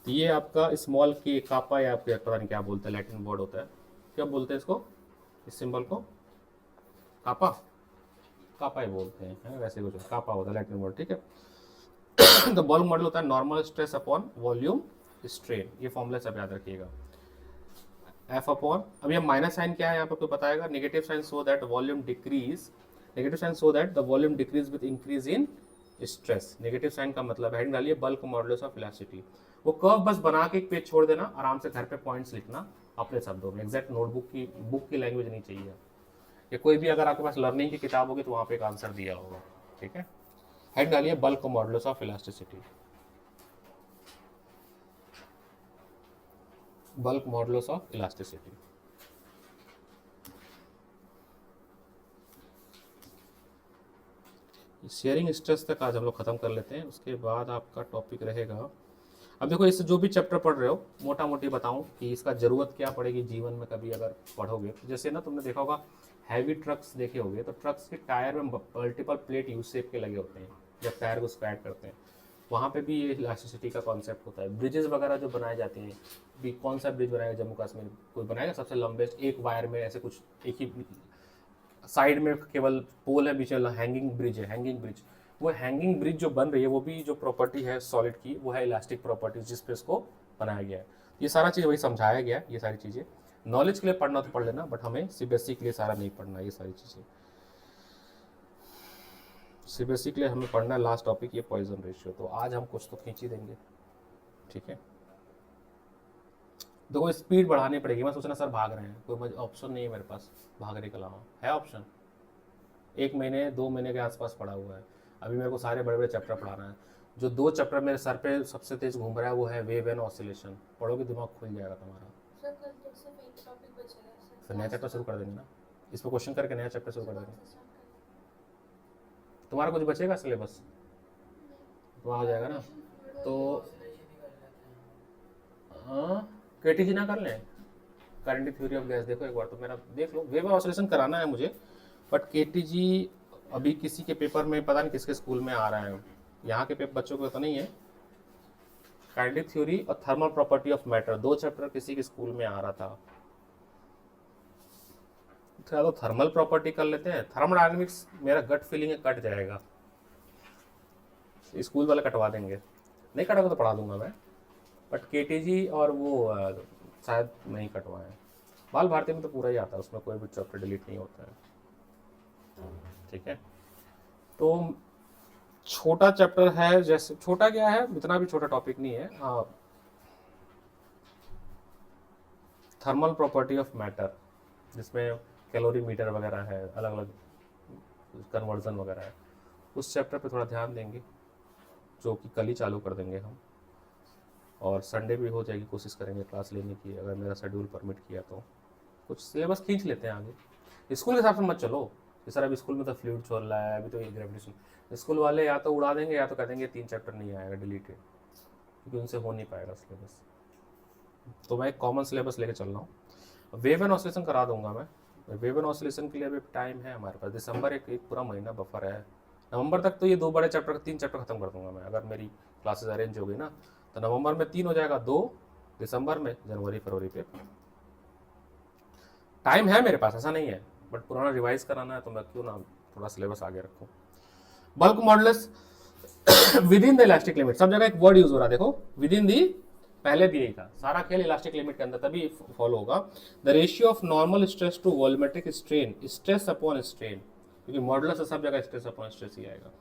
तो ये आपका स्मॉल के कापा या आपके पता नहीं क्या बोलते हैं, लैटिन वर्ड होता है, क्या बोलते हैं इसको, इस सिंबल को कापा, कापा ही बोलते हैं, है वैसे कुछ कापा होता है लैटिन वर्ड, ठीक है। तो बल्क मॉडल होता है normal stress upon volume strain, ये फॉर्मूला सब याद रखिएगा। एफ अपॉन, अब ये माइनस साइन क्या है यहाँ पर आपको बताएगा, negative sign so that volume decrease, negative sign so that the volume decrease with increase in stress. Negative sign का मतलब हेडिंग डालिए बल्क मॉडुलस ऑफ इलास्टिसिटी। वो कर्व बस बना के एक पेज छोड़ देना, आराम से घर पे पॉइंट्स लिखना अपने शब्दों में, एग्जैक्ट नोटबुक की बुक की लैंग्वेज नहीं चाहिए। या कोई भी अगर आपके पास लर्निंग की किताब होगी तो वहाँ पे एक आंसर दिया होगा, ठीक है। हेड डालिए bulk modulus of elasticity, bulk modulus of elasticity. Sharing stress तक आज हम लोग खत्म कर लेते हैं, उसके बाद आपका टॉपिक रहेगा, अब देखो इससे जो भी चैप्टर पढ़ रहे हो मोटा मोटी बताऊं कि इसका जरूरत क्या पड़ेगी जीवन में कभी अगर पढ़ोगे तो। जैसे ना तुमने देखा होगा हैवी ट्रक्स देखे होंगे, तो ट्रक्स के टायर में मल्टीपल प्लेट यू शेप के लगे होते हैं, जब टायर को स्क्वैट करते हैं वहाँ पे भी ये इलास्टिसिटी का कॉन्सेप्ट होता है। ब्रिजेस वगैरह जो बनाए जाते हैं, भी कौन सा ब्रिज बनाएगा जम्मू कश्मीर, कोई बनाएगा सबसे लंबेस्ट एक वायर में ऐसे कुछ, एक ही साइड में केवल पोल है, बीच में हैंगिंग ब्रिज है, हैंगिंग ब्रिज। वो हैंगिंग ब्रिज जो बन रही है वो भी जो प्रॉपर्टी है सॉलिड की वो है इलास्टिक प्रॉपर्टी, जिस पे इसको बनाया गया है। ये सारा चीज़ वही समझाया गया है, ये सारी चीज़ें नॉलेज के लिए पढ़ना तो पढ़ लेना, बट हमें सीबीएसई के लिए सारा नहीं पढ़ना, ये सारी चीज़ें सीबीएसई के लिए हमें पढ़ना है। लास्ट टॉपिक ये पॉइजन रेशियो, तो आज हम कुछ तो खींच ही देंगे, ठीक है। देखो स्पीड बढ़ानी पड़ेगी, मैं सोचना सर भाग रहे हैं, कोई ऑप्शन नहीं है मेरे पास भागने के अलावा, है ऑप्शन 1 महीने 2 महीने के आसपास पड़ा हुआ है। अभी मेरे को सारे बड़े बड़े चैप्टर पढ़ाना है, जो 2 चैप्टर मेरे सर पे सबसे तेज घूम रहा है वो है वेव एंड ऑसिलेशन। पढ़ोगे दिमाग खुल जाएगा तुम्हारा, सर कल तो सिर्फ एक टॉपिक बचेगा सर, फिर नया चैप्टर शुरू कर देंगे ना, इस पर क्वेश्चन करके नया चैप्टर शुरू कर देंगे। तुम्हारा कुछ बचेगा सिलेबस वहाँ हो जाएगा ना, तो हाँ केटीजी ना कर लें, काइनेटिक थ्योरी ऑफ गैस देखो एक बार तो मेरा देख लो, वेव ऑसिलेशन कराना है मुझे, बट केटीजी अभी किसी के पेपर में पता नहीं किसके स्कूल में आ रहा है, यहाँ के बच्चों को तो नहीं है। काइनेटिक थ्योरी और thermal property of matter 2 chapter किसी के स्कूल में आ रहा था, तो थर्मल प्रॉपर्टी कर लेते हैं। थर्मोडायनेमिक्स मेरा गट फीलिंग है कट जाएगा, स्कूल वाले कटवा देंगे, नहीं कटोगे तो पढ़ा दूंगा मैं, बट केटीजी और वो शायद नहीं कटवाएं। बाल भारती में तो पूरा ही आता है, उसमें कोई भी चैप्टर डिलीट नहीं होता है, ठीक है। तो छोटा चैप्टर है, जैसे छोटा क्या है, इतना भी छोटा टॉपिक नहीं है। थर्मल प्रॉपर्टी ऑफ मैटर, जिसमें कैलोरीमीटर वगैरह है, अलग अलग कन्वर्जन वगैरह है, उस चैप्टर पे थोड़ा ध्यान देंगे, जो कि कल ही चालू कर देंगे हम, और संडे भी हो जाएगी, कोशिश करेंगे क्लास लेने की अगर मेरा शेड्यूल परमिट किया तो। कुछ सिलेबस खींच लेते हैं आगे, स्कूल के हिसाब से मत चलो, सर अभी स्कूल में तो फ्लूइड चल रहा है, अभी तो ग्रेविटेशन, स्कूल वाले या तो उड़ा देंगे या तो कह देंगे 3 चैप्टर नहीं आएगा डिलीटेड, क्योंकि उनसे हो नहीं पाएगा सिलेबस। तो मैं एक कॉमन सिलेबस लेके चल रहा हूँ। वेव एंड ऑसिलेशन करा दूंगा मैं, वेव एंड ऑसिलेशन के लिए अभी टाइम है हमारे पास, दिसंबर एक पूरा महीना बफर है, नवंबर तक तो ये 2 बड़े चैप्टर 3 चैप्टर खत्म कर दूंगा मैं, अगर मेरी क्लासेस अरेंज हो गई ना, तो नवंबर में 3 हो जाएगा, 2 दिसंबर में, जनवरी फरवरी पे टाइम है मेरे पास, ऐसा नहीं है, बट पुराना रिवाइज कराना है तो मैं क्यों ना थोड़ा सिलेबस आगे रखूं। Bulk modulus with in the elastic limit, सब जगह एक वर्ड यूज हो रहा है, देखो विद इन दी, पहले भी यही था, सारा खेल इलास्टिक लिमिट के अंदर तभी फॉलो होगा। The ratio of normal stress to volumetric strain, stress upon strain, क्योंकि मॉडुलस सब जगह स्ट्रेस अपॉन स्ट्रेस ही आएगा,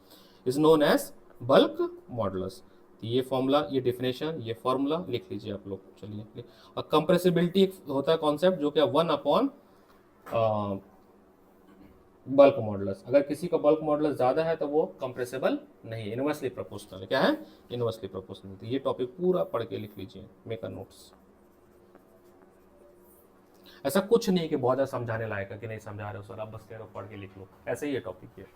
is known as bulk modulus. ये फॉर्मूला, ये डेफिनेशन, ये फॉर्मूला लिख लीजिए आप लोग, चलिए। और कंप्रेसिबिलिटी होता है कॉन्सेप्ट, जो क्या 1 अपॉन बल्क मॉडुलस, अगर किसी का बल्क मॉडुलस ज्यादा है तो वो कंप्रेसिबल नहीं है, इनवर्सली प्रोपोर्शनल है, क्या है इनवर्सली प्रोपोर्शनल। तो ये टॉपिक पूरा पढ़ के लिख लीजिए, मेक अ नोट्स। ऐसा कुछ नहीं कि बहुत ज्यादा समझाने लायक है कि नहीं समझा रहे हो सर, आप बस कह रहे हो पढ़ के लिख लो, ऐसे ही ये टॉपिक है।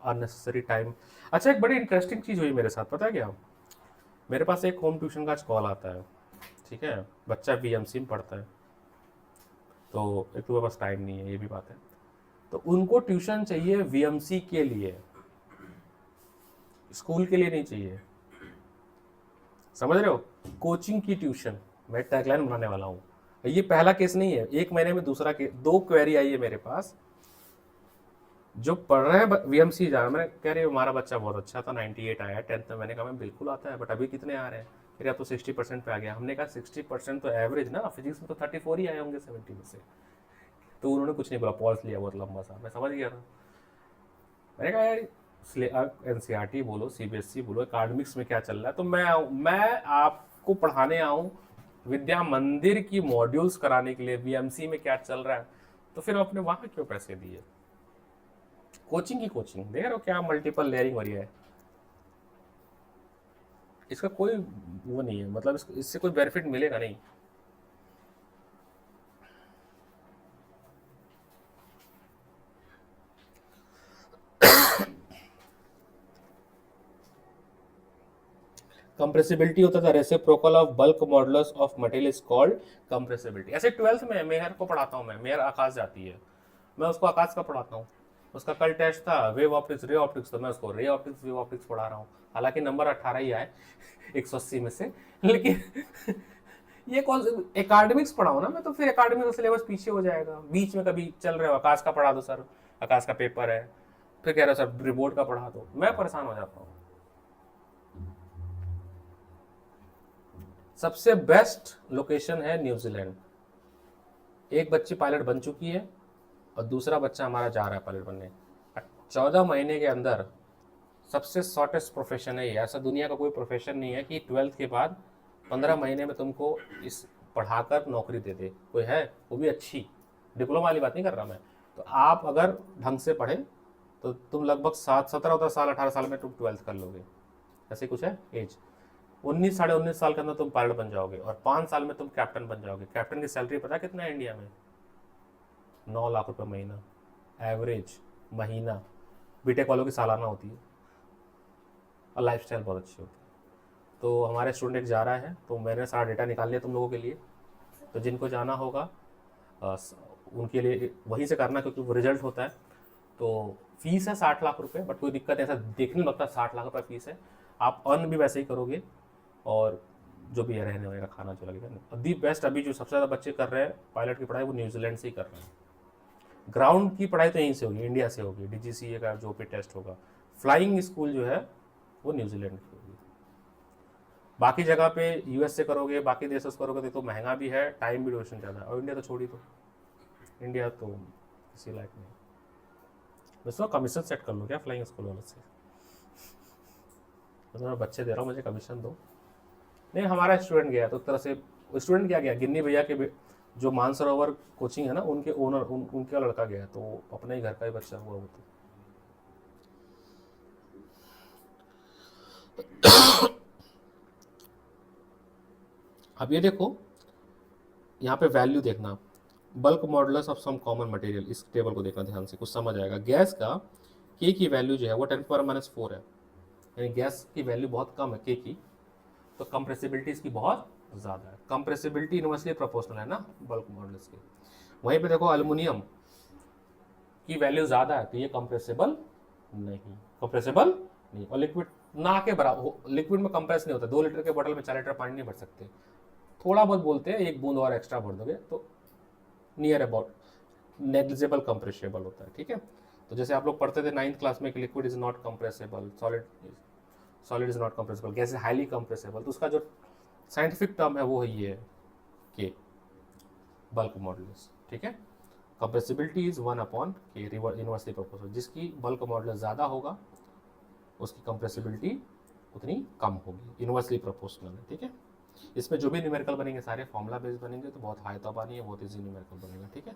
Unnecessary time. अच्छा, एक बड़ी इंटरेस्टिंग चीज़ हुई मेरे साथ, पता है क्या? मेरे पास एक होम ट्यूशन का कॉल आता है, ठीक है, बच्चा बीएमसी में पढ़ता है, तो एक तो मेरे पास टाइम नहीं है, ये भी बात है। तो उनको ट्यूशन चाहिए वीएमसी के लिए, स्कूल के लिए नहीं चाहिए, समझ रहे हो? कोचिंग की ट्यूशन। मैं टैगलाइन बनाने वाला हूँ। ये पहला केस नहीं है, 1 महीने में दूसरा केस, 2 क्वेरी आई है मेरे पास। जो पढ़ रहे हैं वीएमसी जा रहे हैं, मैंने कह रही हमारा बच्चा बहुत अच्छा था, 98 आया 10th में। मैंने कहा मैं बिल्कुल आता है, बट अभी कितने आ रहे हैं? फिर अब तो 60% पे आ गया। हमने कहा 60% तो एवरेज ना, फिजिक्स में तो 34 ही आए होंगे 70 में से। तो उन्होंने कुछ नहीं बोला, पॉज लिया बहुत लंबा सा, मैं समझ गया था। मैंने कहा यार एनसीईआरटी बोलो, सीबीएसई बोलो, एकेडमिक्स में क्या चल रहा है। तो मैं आपको पढ़ाने आऊँ विद्या मंदिर की मॉड्यूल्स कराने के लिए, बीएमसी में क्या चल रहा है, तो फिर अपने वहाँ क्यों पैसे दिए? कोचिंग की कोचिंग देख रहे हो क्या मल्टीपल लेयरिंग हो रही है? इसका कोई वो नहीं है, मतलब इससे कोई बेनिफिट मिलेगा नहीं। कंप्रेसिबिलिटी होता था reciprocal of bulk modulus of material is called compressibility. ऐसे 12th में मेहर को पढ़ाता हूँ मैं, मेहर आकाश जाती है, मैं उसको आकाश का पढ़ाता हूँ। उसका कल टेस्ट था वेव ऑप्टिक्स रे ऑप्टिक्स, तो मैं उसको रे ऑप्टिक्स वेव ऑप्टिक्स पढ़ा रहा हूँ। हालांकि नंबर 18 ही आए 180 में से, लेकिन ये कौन एकेडमिक्स पढ़ाऊँ ना मैं, तो फिर एकेडमिक का सिलेबस पीछे हो जाएगा। बीच में कभी चल रहे हो आकाश का पढ़ा दो सर, आकाश का पेपर है, फिर कह रहे हो सर रिपोर्ट का पढ़ा दो, मैं परेशान हो जाता हूँ। सबसे बेस्ट लोकेशन है न्यूजीलैंड। एक बच्ची पायलट बन चुकी है और दूसरा बच्चा हमारा जा रहा है पायलट बनने। 14 महीने के अंदर सबसे शॉर्टेस्ट प्रोफेशन है ये। ऐसा दुनिया का कोई प्रोफेशन नहीं है कि 12th के बाद 15 महीने में तुमको इस पढ़ाकर नौकरी दे दे। कोई है, वो भी अच्छी, डिप्लोमा वाली बात नहीं कर रहा मैं। तो आप अगर ढंग से पढ़े तो तुम लगभग 17 साल 18 साल में तुम 12th कर लोगे, ऐसे कुछ है एज। 19 साढ़े 19 साल के अंदर तुम पायलट बन जाओगे और 5 साल में तुम कैप्टन बन जाओगे। कैप्टन की सैलरी पता है कितना है इंडिया में? 9 लाख रुपए महीना एवरेज महीना। बीटेक वालों की सालाना होती है और लाइफस्टाइल बहुत अच्छी होती है। तो हमारे स्टूडेंट एक जा रहा है, तो मैंने सारा डेटा निकाल लिया तुम लोगों के लिए। तो जिनको जाना होगा उनके लिए वहीं से करना, क्योंकि वो रिजल्ट होता है। तो फीस है 60 लाख रुपए, बट कोई दिक्कत ऐसा देखने लगता है 60 लाख रुपये फीस है। आप अर्न भी वैसे ही करोगे और जो भी है रहने वगैरह खाना जो लगेगा। दी बेस्ट अभी जो सबसे ज़्यादा बच्चे कर रहे हैं पायलट की पढ़ाई, वो न्यूजीलैंड से ही कर रहे हैं। ग्राउंड की पढ़ाई तो यहीं से होगी, इंडिया से होगी, DGCA का जो भी टेस्ट होगा। फ्लाइंग स्कूल जो है वो न्यूजीलैंड की होगी। बाकी जगह पे US से करोगे, बाकी देशों से करोगे तो महंगा भी है, टाइम भी ड्यूरेशन ज़्यादा है। और इंडिया तो छोड़ी, तो इंडिया तो किसी लायक नहीं। बस कमीशन सेट कर लो क्या फ्लाइंग स्कूल वालों से? तो मैं बच्चे दे रहा हूँ, मुझे कमीशन दो। नहीं, हमारा स्टूडेंट गया तो एक तरह से, स्टूडेंट क्या गया, गिन्नी भैया के जो मानसरोवर कोचिंग है ना, उनके ओनर उनका लड़का गया, तो अपने ही घर का ही बच्चा हुआ वो। तो अब ये देखो, यहाँ पे वैल्यू देखना, bulk modulus of some common material, इस टेबल को देखना ध्यान से, कुछ समझ आएगा। गैस का K की वैल्यू जो है वो 10⁻⁴ है, यानी गैस की वैल्यू बहुत कम है K की, तो कंप्रेसिबिलिटी इसकी बहुत ज़्यादा है। कंप्रेसिबिलिटी इनवर्सली प्रोपोर्शनल है ना बल्क मॉडुलस के। वहीं पे देखो एल्युमिनियम की वैल्यू ज़्यादा है, तो ये कंप्रेसिबल नहीं। और लिक्विड ना के बराबर, लिक्विड में कंप्रेस नहीं होता। 2 लीटर के बोतल में 4 लीटर पानी नहीं भर सकते, थोड़ा बहुत बोलते हैं, 1 बूंद और एक्स्ट्रा भर दोगे तो नियर अबाउट नेग्लिजिबल कंप्रेसिबल होता है, ठीक है। तो जैसे आप लोग पढ़ते थे 9th क्लास में कि liquid is not compressible, solid is not compressible, gas is highly compressible, तो उसका जो साइंटिफिक टर्म है वो है ये K, बल्क मॉडुलस, ठीक है। Compressibility is 1/K inversely proportional. जिसकी बल्क मॉडुलस ज़्यादा होगा उसकी कंप्रेसिबिलिटी उतनी कम होगी, इनवर्सली प्रोपोर्शनल है, ठीक है। इसमें जो भी न्यूमेरिकल बनेंगे सारे फॉर्मूला बेस्ड बनेंगे, तो बहुत हाई तो नहीं है, बहुत इजी न्यूमेरिकल बनेगा, ठीक है।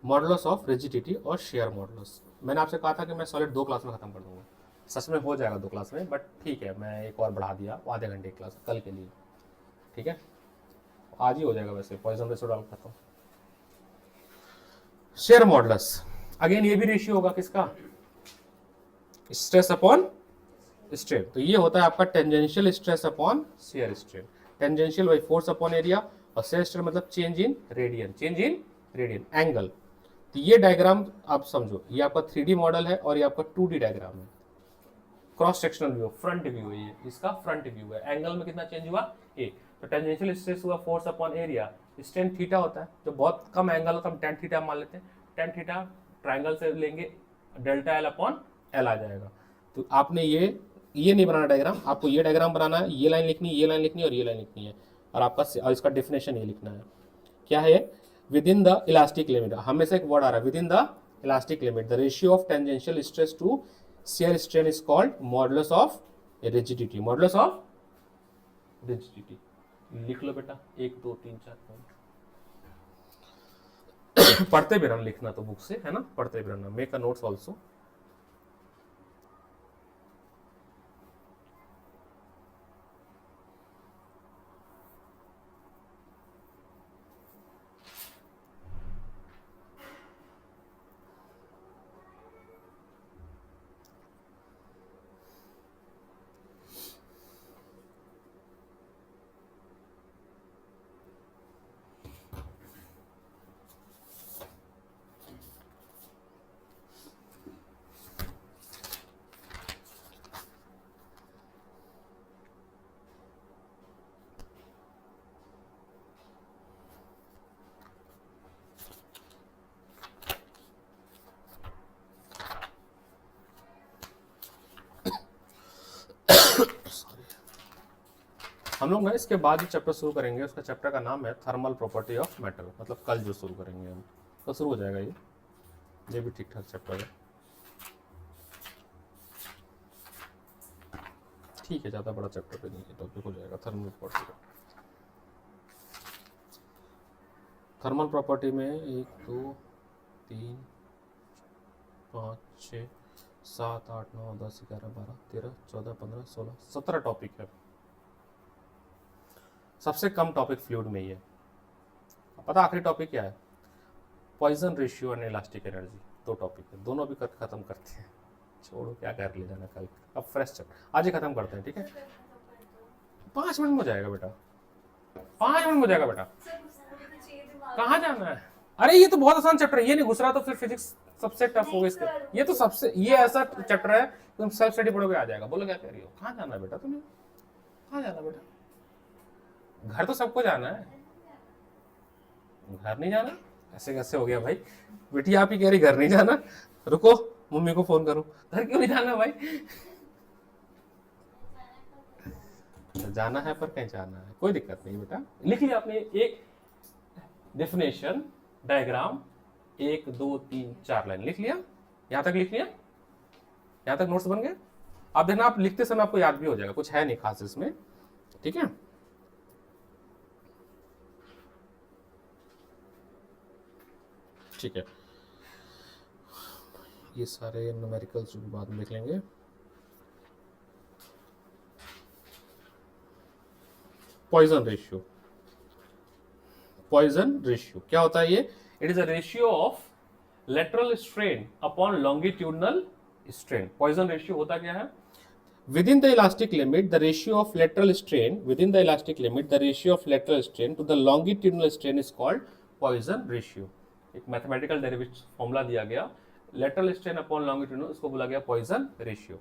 मॉडुलस ऑफ रिजिडिटी और शेयर मॉडुलस, मैंने आपसे कहा था कि मैं सॉलिड 2 क्लास में खत्म कर दूंगा, सच में हो जाएगा 2 क्लास में, बट ठीक है मैं एक और बढ़ा दिया आधे घंटे की क्लास कल के लिए, ठीक है। आज ही हो जाएगा, वैसे पॉइजन रेशो डाल खाता हूँ। शेयर मॉडुलस, अगेन ये भी रेशियो होगा किसका, स्ट्रेस अपॉन स्ट्रेन। तो ये होता है आपका tangential stress upon shear strain. Tangential by force upon area, और शेयर स्ट्रेन मतलब change in radian, change in radian angle. तो ये डायग्राम आप समझो, ये आपका 3D मॉडल है और ये आपका 2D डायग्राम है। Cross sectional view, front view है, ये इसका फ्रंट व्यू है। एंगल में कितना चेंज हुआ, ए। तो टेंजेंशियल स्ट्रेस हुआ force upon area, strain theta होता है, जो बहुत कम एंगल का हम tan थीटा मान लेते हैं। tan थीटा ट्रायंगल से लेंगे डेल्टा एल अपॉन एल आ जाएगा। तो आपने ये नहीं बनाना डायग्राम, आपको ये डायग्राम बनाना है, ये लाइन लिखनी है, ये लाइन लिखनी है और ये लाइन लिखनी है, और आपका और इसका डेफिनेशन ये लिखना है। क्या है, within the elastic limit, हमेशा एक वर्ड आ रहा है, within the elastic limit the ratio of tangential stress to shear strain is called modulus of rigidity, modulus of rigidity। लिख लो बेटा 1 2 3 4 पॉइंट। पढ़ते भी रहना, लिखना तो बुक से है ना, पढ़ते भी रहना, मेक अ नोट्स ऑल्सो। हम लोग ना इसके बाद ही चैप्टर शुरू करेंगे, उसका चैप्टर का नाम है थर्मल प्रॉपर्टी ऑफ मेटल, मतलब कल जो शुरू करेंगे हम, कल शुरू हो जाएगा ये भी ठीक ठाक चैप्टर है। ठीक है, ज़्यादा बड़ा चैप्टर पे नहीं है, टॉपिक हो जाएगा थर्मल प्रॉपर्टी का। थर्मल प्रॉपर्टी में 1 2 3 5 6 7 8 9 10 11 12 13 14 15 16 17 टॉपिक है। सबसे कम टॉपिक फ्लूइड में ही है। पता आखिरी टॉपिक क्या है, Poisson ratio and elastic energy, 2 topic है, दोनों भी खत्म करते हैं। छोड़ो क्या कर ले जाना कल, अब फ्रेश चैप्टर आज ही खत्म करते हैं, ठीक है। 5 मिनट में हो जाएगा बेटा, 5 मिनट में हो जाएगा बेटा। कहाँ जाना है, अरे ये तो बहुत आसान चैप्टर है, ये नहीं घुस रहा तो फिर फिजिक्स सबसे टफ होगा इसका। ये तो सबसे, ये ऐसा चैप्टर है तुम सेल्फ स्टडी पढ़ोगे आ जाएगा। बोलो क्या कह रही हो, कहाँ जाना है बेटा तुम्हें, कहाँ जाना बेटा, घर तो सबको जाना है, घर नहीं जाना, ऐसे कैसे हो गया भाई। बेटी आप ही कह रही घर नहीं जाना, रुको मम्मी को फोन करो, घर क्यों नहीं जाना भाई। जाना है पर कहीं जाना है, कोई दिक्कत नहीं बेटा। लिख लिया आपने एक डेफिनेशन, डायग्राम, 1 2 3 4 लाइन लिख लिया, यहां तक लिख लिया, यहां तक नोट्स बन गए। आप देखना आप लिखते समय आपको याद भी हो जाएगा, कुछ है नहीं खास इसमें, ठीक है। ठीक है, ये सारे न्यूमेरिकल्स जो बाद में लिख लेंगे। पॉइजन रेशियो, पॉइजन रेशियो क्या होता है ये, it is a ratio of lateral strain upon longitudinal strain. Poisson ratio होता क्या है, within the elastic limit the ratio of lateral strain, within the elastic limit the ratio of lateral strain to the longitudinal strain is called Poisson ratio। एक mathematical derivative formula दिया गया, lateral strain upon longitudinal, उसको बोला गया Poisson ratio.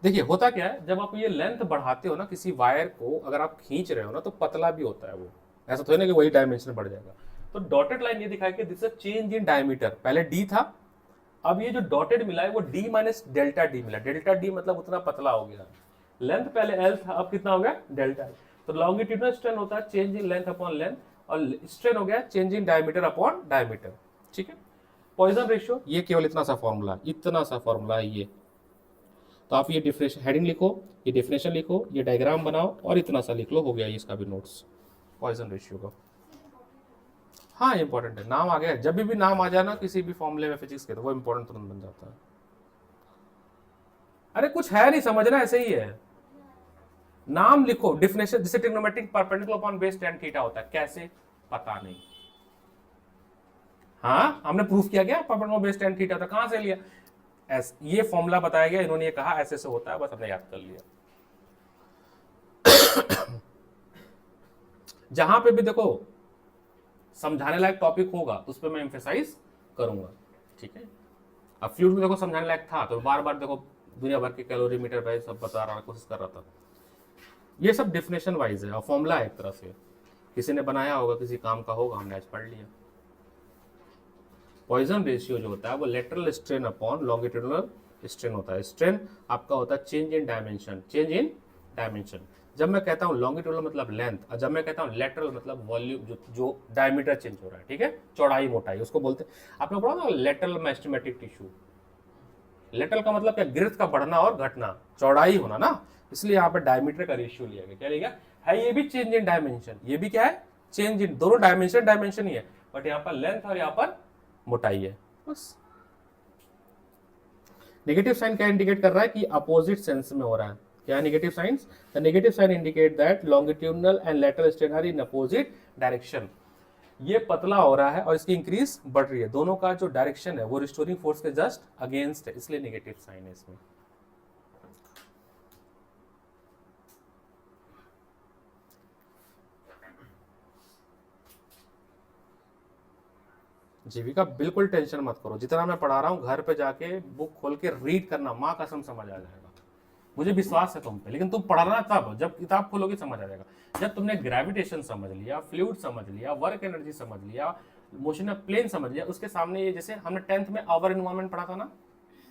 देखिए होता क्या है, जब आप ये लेंथ बढ़ाते हो ना किसी वायर को, अगर आप खींच रहे हो ना तो पतला भी होता है वो, ऐसा तो है ना कि वही डायमेंशन बढ़ जाएगा। तो डॉटेड लाइन ये दिखाई कि this is change in diameter, पहले डी था, अब ये जो डॉटेड मिला है वो d माइनस डेल्टा डी मिला। डेल्टा डी मतलब उतना पतला हो गया, लेंथ पहले l था, अब कितना हो गया डेल्टा। तो लॉन्गिट्यूडनल स्ट्रेन होता है change in length upon length, और स्ट्रेन हो गया change in diameter upon diameter, ठीक है। पॉइजन रेशियो ये केवल इतना सा फॉर्मूला, इतना सा फॉर्मूला है ये। तो आप ये डिफरेंशियल हेडिंग लिखो, ये डेफिनेशन लिखो, ये डायग्राम बनाओ और इतना सा लिख लो, हो गया ये इसका भी नोट्स पॉइजन रेशियो का। हाँ इंपॉर्टेंट है, नाम आ गया, जब भी नाम आ जाए ना किसी भी फॉर्मूले में फिजिक्स के तो वो इंपॉर्टेंट तुरंत बन जाता है। अरे कुछ है नहीं समझना, ऐसे ही है, नाम लिखो, डिफिनेशन, जैसे trigonometric perpendicular upon base tan theta होता है, कैसे पता नहीं, हाँ, हमने प्रूफ किया क्या परपेंडिकुलर बेस tan थीटा था, कहां से लिया? ये फॉर्मूला बताया गया, इन्होंने ये कहा ऐसे से होता है, बस हमने याद कर लिया। जहां पे भी देखो समझाने लायक टॉपिक होगा उस पर मैं एम्फेसाइज करूंगा, ठीक है। अब फ्लूइड में देखो समझाने लायक था तो बार बार देखो दुनिया भर के कैलोरीमीटर वाइज सब बता रहा, कोशिश कर रहा था। ये सब डेफिनेशन वाइज है और फॉर्मूला है एक तरह से, किसी ने बनाया होगा, किसी काम का होगा, हमने आज पढ़ लिया। पॉइजन रेशियो जो होता है वो lateral strain upon longitudinal strain होता है। स्ट्रेन आपका होता है change in dimension, change in dimension. जब मैं कहता हूँ लॉन्गिट्यूडिनल मतलब लेंथ, और जब मैं कहता हूँ लेटरल मतलब वॉल्यूम, जो डायमीटर चेंज हो रहा है, ठीक है, चौड़ाई मोटाई, उसको बोलते हैं। आपने पढ़ा ना लेटरल मेरिस्टेमेटिक टिश्यू। लेटरल का मतलब क्या? ग्रोथ का बढ़ना और घटना, चौड़ाई होना ना, इसलिए यहाँ पर डायमीटर का रेशियो लिया गया। क्या लिया गया है? ये भी चेंज इन डायमेंशन, ये भी क्या है? चेंज इन, दोनों डायमेंशन ही है, बट यहाँ पर लेंथ और यहाँ पर मोटाई है, बस। नेगेटिव साइन क्या इंडिकेट कर रहा है? कि अपोजिट सेंस में हो रहा है। क्या negative signs? The negative sign indicate that longitudinal and lateral strain are in opposite direction. ये पतला हो रहा है और इसकी इंक्रीज बढ़ रही है, दोनों का जो डायरेक्शन है वो रिस्टोरिंग फोर्स के जस्ट अगेंस्ट है, इसलिए नेगेटिव साइन है इसमें। जीविका बिल्कुल टेंशन मत करो, जितना मैं पढ़ा रहा हूँ घर पे जाके बुक खोल के रीड करना, माँ कसम समझ आ जाएगा, मुझे विश्वास है तुम पे। लेकिन तुम पढ़ना तब जब किताब खोलोगे समझ आ जाएगा। जब तुमने ग्रेविटेशन समझ लिया, फ्लूइड समझ लिया, वर्क एनर्जी समझ लिया, मोशन ऑफ प्लेन समझ लिया, उसके सामने ये जैसे हमने 10th में आवर एनवायरमेंट पढ़ा था ना,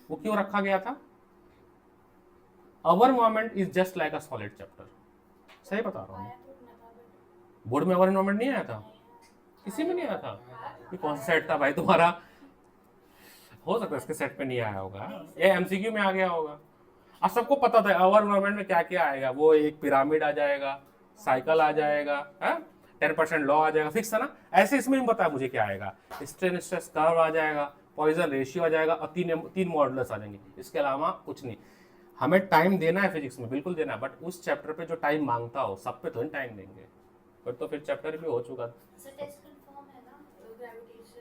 वो क्यों रखा गया था? Our environment is just like a solid chapter. सही बता रहा हूँ? बोर्ड में आवर एनवायरमेंट नहीं आया था, किसी में नहीं आया था। ये कौन सा सेट था भाई तुम्हारा? हो सकता है इसके सेट पे नहीं आया होगा, ये एमसीक्यू में आ गया होगा। अब सबको पता था आवर एनवायरमेंट में क्या क्या आएगा, वो एक पिरामिड आ जाएगा, साइकिल आ जाएगा, 10% लॉ आ जाएगा, फिक्स है ना। ऐसे इसमें भी पता है मुझे क्या आएगा, स्ट्रेन स्ट्रेस कर्व आ जाएगा, पॉइजन रेशियो आ जाएगा और तीन मॉडुलस आ जाएंगे, इसके अलावा कुछ नहीं। हमें टाइम देना है फिजिक्स में, बिल्कुल देना है, बट उस चैप्टर पे जो टाइम मांगता हो सब पे तो टाइम देंगे, बट तो फिर चैप्टर भी हो चुका। सर टेस्ट कंफर्म है ना ग्रेविटेशन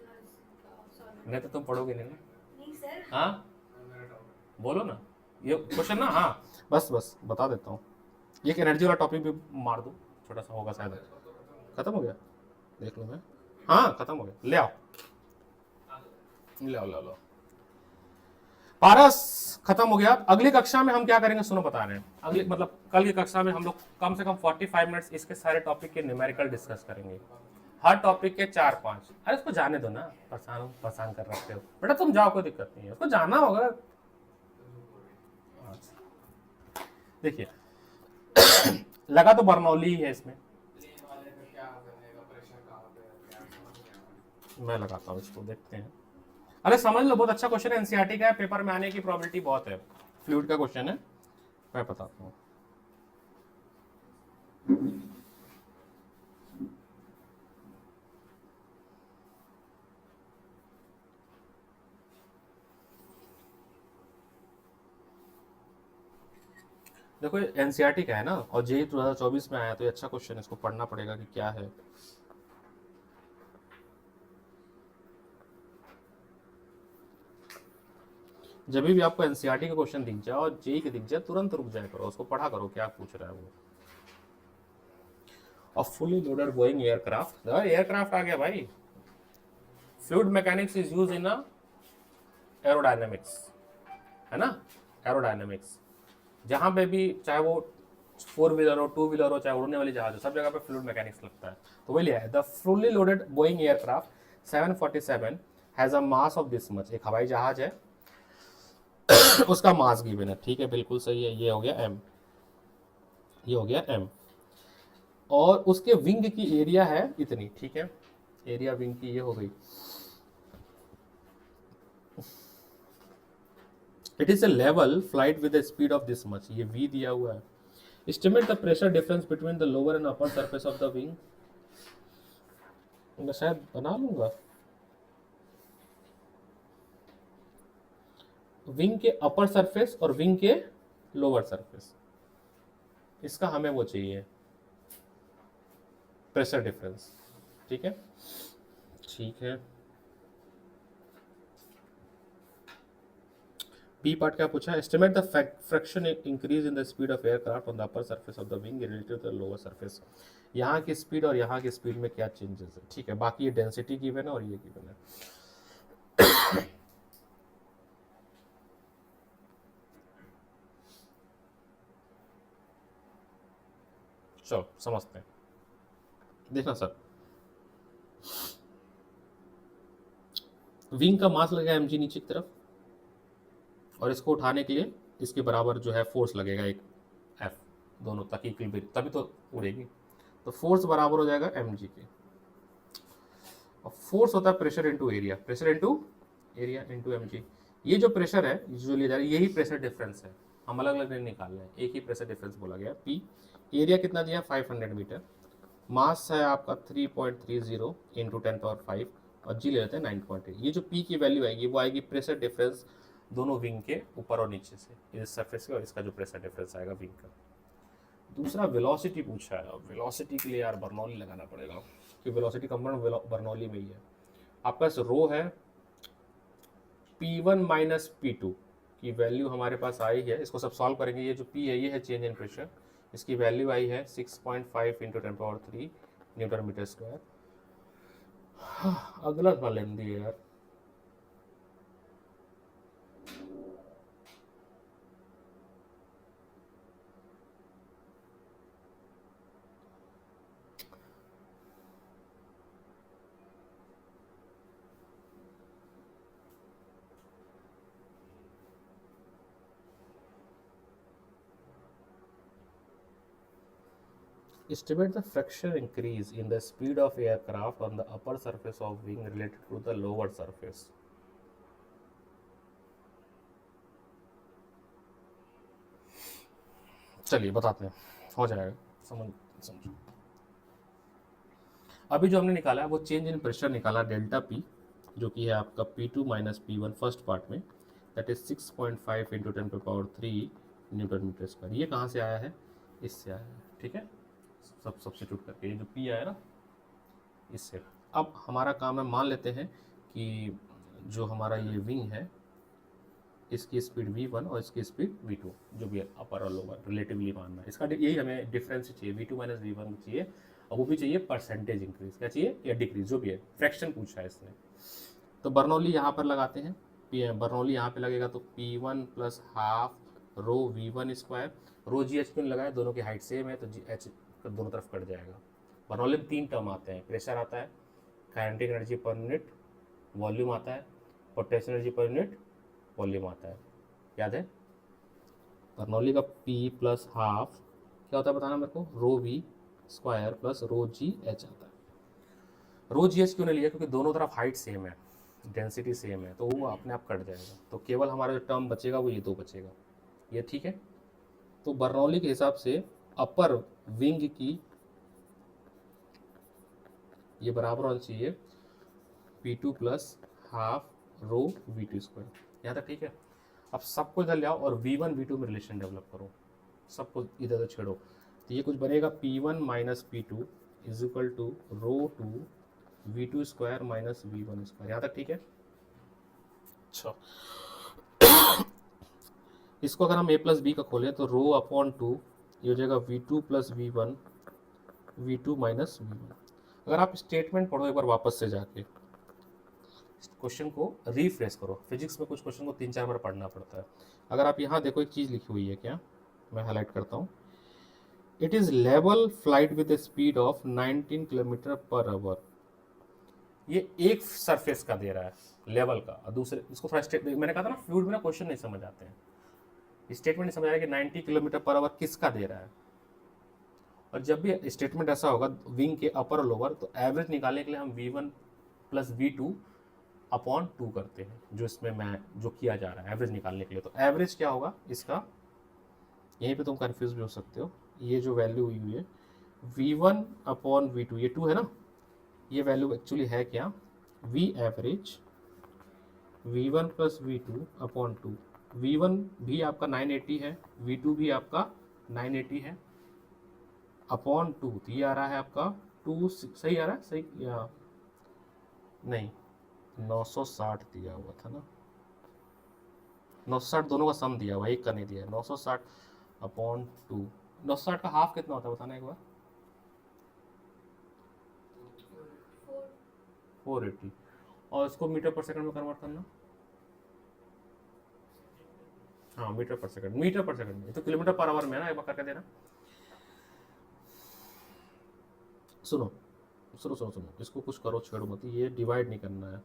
और सॉलिड? नहीं तो तुम पढ़ोगे नहीं ना। नहीं सर। हाँ बोलो ना ये क्वेश्चन ना। हाँ बस बता देता हूँ, एक एनर्जी वाला टॉपिक भी मार दो, छोटा सा होगा शायद। खत्म हो गया, देख लो मैं। हाँ खत्म हो गया, ले आओ लो। पारस खत्म हो गया। अगली कक्षा में हम क्या करेंगे सुनो, बता रहे हैं। अगली मतलब कल की कक्षा में हम लोग कम से कम 45 मिनट्स इसके सारे टॉपिक के न्यूमेरिकल डिस्कस करेंगे, हर टॉपिक के 4-5। अरे उसको जाने दो ना, परेशान कर रखते हो बेटा, तुम जाओ, कोई दिक्कत नहीं है, उसको जाना होगा। देखिए लगा तो बर्नौली ही है इसमें, मैं लगाता हूँ इसको, देखते हैं। अरे समझ लो, बहुत अच्छा क्वेश्चन है, एनसीईआरटी का है, पेपर में आने की प्रोबेबिलिटी बहुत है। फ्लूइड का क्वेश्चन है, मैं बताता हूँ। देखो एनसीईआरटी का है ना, और जेईई 2024 में आया, तो ये अच्छा क्वेश्चन है, इसको पढ़ना पड़ेगा कि क्या है। जब भी आपको एनसीईआरटी का क्वेश्चन दिख जाए और जेईई के दिख जाए, तुरंत रुक जाए करो, उसको पढ़ा करो क्या पूछ रहा है वो। और fully loaded Boeing aircraft, aircraft आ गया भाई। Fluid mechanics is use in aerodynamics, है ना, एरोडायनेमिक्स। जहां पे भी, चाहे वो 4 व्हीलर हो, 2 व्हीलर हो, चाहे उड़ने वाली जहाज हो, सब जगह पे फ्लूइड मैकेनिक्स लगता है। तो वही लिया है, the fully loaded Boeing aircraft 747 has a mass of this much. एक हवाई जहाज है उसका मास गिवन है, ठीक है, बिल्कुल सही है। ये हो गया m, ये हो गया m, और उसके विंग की एरिया है इतनी, ठीक है, एरिया विंग की ये हो गई। It is a level flight with the speed of this much, ये v दिया हुआ है। Estimate the pressure difference between the lower and upper surface of the wing. मैं शायद बना लूंगा, विंग के अपर सरफेस और विंग के लोअर सरफेस, इसका हमें वो चाहिए प्रेशर डिफरेंस, ठीक है। बी पार्ट क्या पूछा, estimate the fraction increase in the speed of aircraft on the upper surface of the wing relative to the lower surface. यहाँ की स्पीड और यहाँ की स्पीड में क्या चेंजेस है, ठीक है। बाकी ये डेंसिटी गिवन है और ये गिवन है। चलो समझते हैं, देखना सर। विंग का मास लगेगा mg नीचे की तरफ, और इसको उठाने के लिए इसके बराबर जो है फोर्स लगेगा एक F, दोनों ताकि इक्विलिब्रियम, तभी तो उड़ेगी। तो फोर्स बराबर हो जाएगा mg के। और फोर्स होता है pressure into area, pressure into area into mg। ये जो प्रेशर है जो लिया जा रहा है यही प्रेशर डिफरेंस है, हम अलग अलग नहीं निकाल रहे हैं, एक ही प्रेशर डिफरेंस बोला गया। P एरिया कितना दिया 500 मीटर, मास है आपका 3.30 इंटू 10⁵, और जी ले लेते हैं 9.8। ये जो P की वैल्यू आएगी वो आएगी प्रेशर डिफरेंस दोनों विंग के ऊपर और नीचे से, इस सरफेस का और इसका जो प्रेशर डिफरेंस आएगा विंग का। दूसरा वेलोसिटी पूछा है, अब वेलोसिटी के लिए यार बर्नौली लगाना पड़ेगा, क्योंकि वेलोसिटी कंपोनेंट बर्नौली में ही है। आपका रो है P1 माइनस P2 की वैल्यू हमारे पास आई है, इसको सब सॉल्व करेंगे। ये जो P है ये है चेंज इन प्रेशर, इसकी वैल्यू आई है 6.5 इंटू 10⁻³ न्यूटन मीटर स्क्वायर। अगला सवाल लेंदी है यार, estimate the friction increase in the speed of aircraft on the upper surface of wing related to the lower surface। चलिए बताते हैं, हो जाएगा, समझो। अभी जो हमने निकाला है वो चेंज इन प्रेशर निकाला डेल्टा P, जो कि है आपका P2 minus P1 first part में, that is 6.5 into 10⁻³ newton metre square. ये कहाँ से आया है, इससे आया है, ठीक है। सब सब्स्टिट्यूट करके ये जो P आया ना इससे। अब हमारा काम है, मान लेते हैं कि जो हमारा ये विंग है इसकी स्पीड v1 और इसकी स्पीड v2, जो भी है अपर और लोअर रिलेटिवली मानना है। इसका यही हमें डिफरेंस चाहिए, v2 माइनस v1 चाहिए, और वो भी चाहिए परसेंटेज इंक्रीज, क्या चाहिए, या डिक्रीज, जो भी है। फ्रैक्शन पूछा है इसने, तो बर्नौली यहाँ पर लगाते हैं। बर्नौली यहाँ पे लगेगा तो P1 plus half rho v1 square, rho g h क्यों लगाया, दोनों की हाइट सेम है तो जी एच दोनों तरफ कट जाएगा। बर्नौली में 3 टर्म आते हैं, प्रेशर आता है, kinetic energy per unit volume आता है, potential energy per unit volume आता है, याद है। बर्नौली का P प्लस हाफ क्या होता है बताना मेरे को, rho v square plus rho g h आता है। रो जी एच क्यों नहीं लिया, क्योंकि दोनों तरफ हाइट सेम है, डेंसिटी सेम है, तो वो अपने आप कट जाएगा, तो केवल हमारा जो टर्म बचेगा वो ये 2 बचेगा, ये ठीक है। तो बर्नौली के हिसाब से अपर विंग की ये बराबर होना चाहिए P2 प्लस हाफ रो V2 स्क्वायर, यहाँ तक ठीक है। अब सबको इधर ले आओ और V1 V2 में रिलेशन डेवलप करो, सबको इधर उधर छेड़ो, तो ये कुछ बनेगा P1 minus P2 is equal to rho 2 V2 square minus V1 square, यहाँ तक ठीक है। अच्छा इसको अगर हम a प्लस बी का खोलें तो रो अपॉन 2 ये हो जाएगा V2 plus V1 V2 minus V1। अगर आप स्टेटमेंट पढ़ो एक बार वापस से जाके, क्वेश्चन को रीफ्रेश करो, फिजिक्स में कुछ क्वेश्चन को 3-4 बार पढ़ना पड़ता है। अगर आप यहाँ देखो एक चीज़ लिखी हुई है, क्या मैं हाईलाइट करता हूँ, it is level flight with speed of 19 kilometre per hour. ये एक सरफेस का दे रहा है लेवल का, और दूसरे इसको थोड़ा मैंने कहा था ना फ्लूइड में ना क्वेश्चन नहीं समझ आते हैं, स्टेटमेंट नहीं समझ आ रहा है कि 90 किलोमीटर पर आवर किसका दे रहा है। और जब भी स्टेटमेंट ऐसा होगा विंग के अपर और लोअर, तो एवरेज निकालने के लिए हम V1 प्लस V2 अपॉन 2 करते हैं, जो इसमें मैं जो किया जा रहा है एवरेज निकालने के लिए। तो एवरेज क्या होगा इसका, यहीं पे तुम कंफ्यूज भी हो सकते हो, ये जो वैल्यू हुई है V1 अपॉन V2, ये 2 है ना, ये वैल्यू एक्चुअली है क्या, V average V1 plus V2 upon 2। V1 भी आपका 980 है, V2 भी आपका 980 है, अपॉन 2, तो ये आ रहा है आपका 2, सही आ रहा है, सही या नहीं, 960 दिया हुआ था ना, 960 दोनों का सम दिया हुआ है, एक का नहीं दिया है। 960 अपॉन 2, 960 का हाफ कितना होता है बताना एक बार। 480, और इसको मीटर पर सेकंड में कन्वर्ट करना। हाँ मीटर पर सेकंड, मीटर पर सेकंड में तो किलोमीटर पर आवर में है ना, एक बार करके देना। सुनो सुनो सुनो सुनो, इसको कुछ करो, छेड़ो मत, ये डिवाइड नहीं करना है।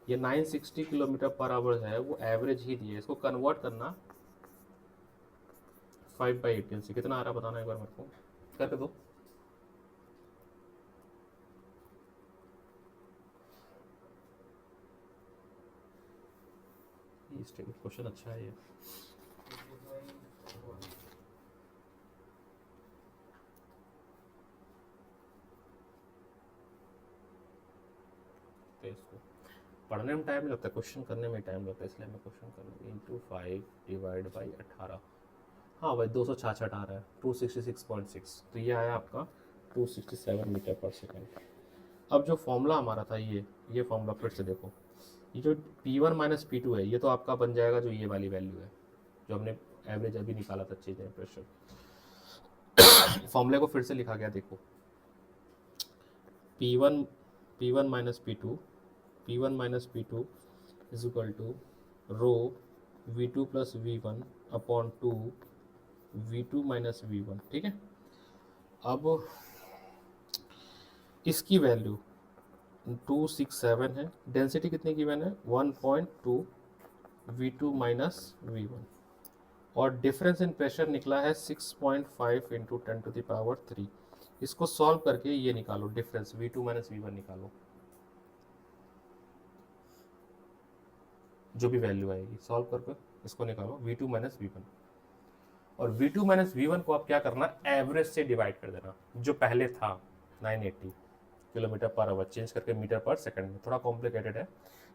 ये 960 किलोमीटर पर आवर है, वो एवरेज ही दिए, इसको कन्वर्ट करना 5/18 से कितना आ रहा है बताना एक बार मेरे को, करके दो। क्वेश्चन अच्छा है ये। तो इसको पढ़ने में टाइम नहीं लगता, क्वेश्चन करने में टाइम लगता है, इसलिए मैं क्वेश्चन करने इंटू 5 डिवाइड बाई 18। हाँ भाई 266 आ रहा है, 266.6, तो ये आया आपका 267 मीटर पर सेकेंड। अब जो फॉर्मूला हमारा था ये फॉर्मूला फिर से देखो, ये जो P1 माइनस P2 है, ये तो आपका बन जाएगा जो ये वाली वैल्यू है जो हमने एवरेज अभी निकाला था चेंज इन प्रेशर। फॉर्मूले को फिर से लिखा गया देखो, P1 minus P2 is equal to rho V2 plus V1 upon 2 V2 minus V1, ठीक है। अब इसकी वैल्यू 267 है, डेंसिटी कितनी गिवन है 1.2 V2 माइनस V1, और डिफरेंस इन प्रेशर निकला है 6.5 इंटू 10⁻3। इसको सॉल्व करके ये निकालो, डिफरेंस V2 माइनस V1 निकालो, जो भी वैल्यू आएगी सॉल्व करके इसको निकालो V2 माइनस V1, और V2 माइनस V1 को आप क्या करना, एवरेज से डिवाइड कर देना, जो पहले था 980 किलोमीटर पर आवर चेंज करके मीटर पर सेकंड में, थोड़ा कॉम्प्लिकेटेड है।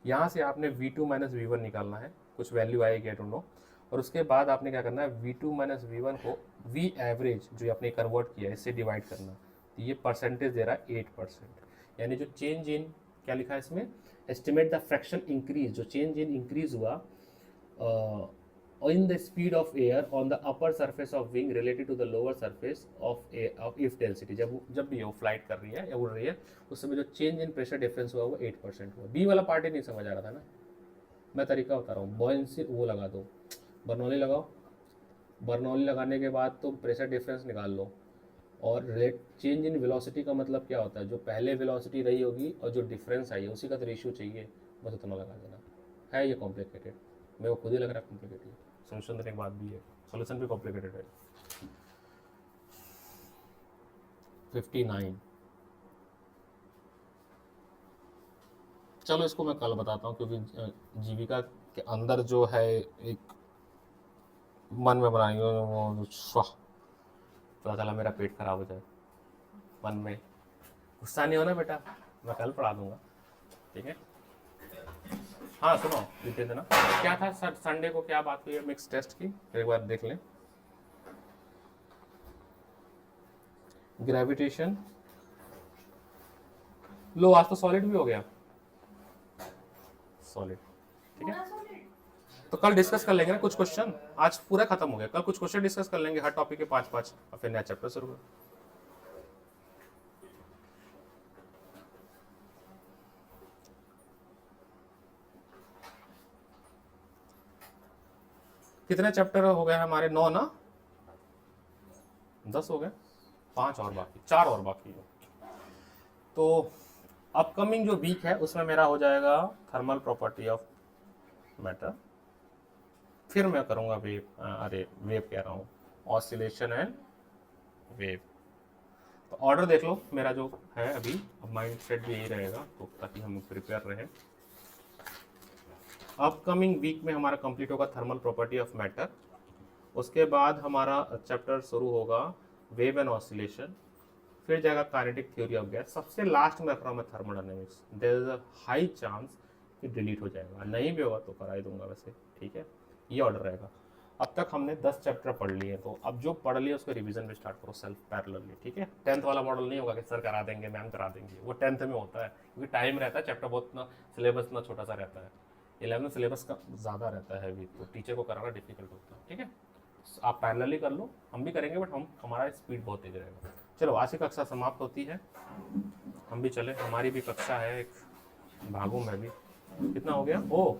यहाँ से आपने V2 माइनस V1 निकालना है, कुछ वैल्यू आएगी आई डोंट नो, और उसके बाद आपने क्या करना है, V2 माइनस V1 को V एवरेज जो आपने कन्वर्ट किया है इससे डिवाइड करना। तो ये परसेंटेज दे रहा है 8%, यानी जो चेंज इन, क्या लिखा है इसमें, एस्टिमेट द फ्रैक्शन इंक्रीज, जो चेंज इन इंक्रीज हुआ in the speed of air on the upper surface of wing related to the lower surface of if density, जब भी वो फ्लाइट कर रही है या उड़ रही है उस समय जो चेंज इन प्रेशर डिफरेंस हुआ वो 8% हुआ। बी वाला पार्ट ही नहीं समझ आ रहा था ना, मैं तरीका बता रहा हूँ। बॉयंसी वो लगा दो, बर्नौली लगाओ, बर्नौली लगाने के बाद तुम प्रेशर डिफरेंस निकाल लो, और चेंज इन वेलोसिटी का मतलब क्या होता है, जो पहले वेलोसिटी रही होगी और जो डिफरेंस आई है उसी का तो रेशियो चाहिए, बस उतना लगा देना। है ये कॉम्प्लिकेटेड, मेरे को खुद ही लग रहा है कॉम्प्लिकेटेड, सोल्यूशन देने के बाद भी है, सोल्यूशन भी कॉम्प्लिकेटेड है। 59, चलो इसको मैं कल बताता हूँ, क्योंकि जीविका के अंदर जो है एक मन में बनाएंगे वो स्वाह, पता चला मेरा पेट खराब हो जाए, मन में गुस्सा नहीं होना बेटा, मैं कल पढ़ा दूंगा, ठीक है। हाँ सुनो, लिख देना क्या था सर, संडे को क्या बात हुई है मिक्स टेस्ट की, एक बार देख लें। ग्रेविटेशन लो, आज तो सॉलिड भी हो गया, सॉलिड, ठीक है। तो कल डिस्कस कर लेंगे ना कुछ क्वेश्चन, आज पूरा खत्म हो गया, कल कुछ क्वेश्चन डिस्कस कर लेंगे हर टॉपिक के 5-5, और फिर नया चैप्टर शुरू होगा। कितने चैप्टर हो गए हमारे, 9 ना, 10 हो गए, 5 और बाकी, 4 और बाकी है। तो अपकमिंग जो वीक है उसमें मेरा हो जाएगा थर्मल प्रॉपर्टी ऑफ मैटर, फिर मैं करूंगा वेव, अरे वेव कह रहा हूँ, ऑसिलेशन एंड वेव। तो ऑर्डर देख लो मेरा जो है अभी, अब माइंड सेट भी यही रहेगा, तो ताकि हम प्रिपेयर रहें। अपकमिंग वीक में हमारा कंप्लीट होगा थर्मल प्रॉपर्टी ऑफ मैटर, उसके बाद हमारा चैप्टर शुरू होगा वेव एंड ऑसिलेशन, फिर जाएगा काइनेटिक थ्योरी ऑफ गैस, सबसे लास्ट में रख रहा हूँ मैं thermodynamics. There is a high chance कि डिलीट हो जाएगा, नहीं भी होगा तो करा ही दूंगा वैसे, ठीक है। ये ऑर्डर रहेगा। अब तक हमने 10 चैप्टर पढ़ लिए, तो अब जो पढ़ लिए उसको रिवीजन में स्टार्ट करो सेल्फ पैरेलली, ठीक है। 10th वाला मॉडल नहीं होगा कि सर करा देंगे मैम करा देंगे, वो 10th में होता है, क्योंकि टाइम रहता है, चैप्टर बहुत ना, सिलेबस ना छोटा सा रहता है, 11 सिलेबस का ज़्यादा रहता है अभी, तो टीचर को कराना डिफिकल्ट होता है। ठीक है, आप पैरेलली कर लो, हम भी करेंगे, बट हमारा स्पीड बहुत तेज रहेगा। चलो, आज की कक्षा समाप्त होती है, हम भी चले, हमारी भी कक्षा है, एक भागू मैं भी। कितना हो गया? ओ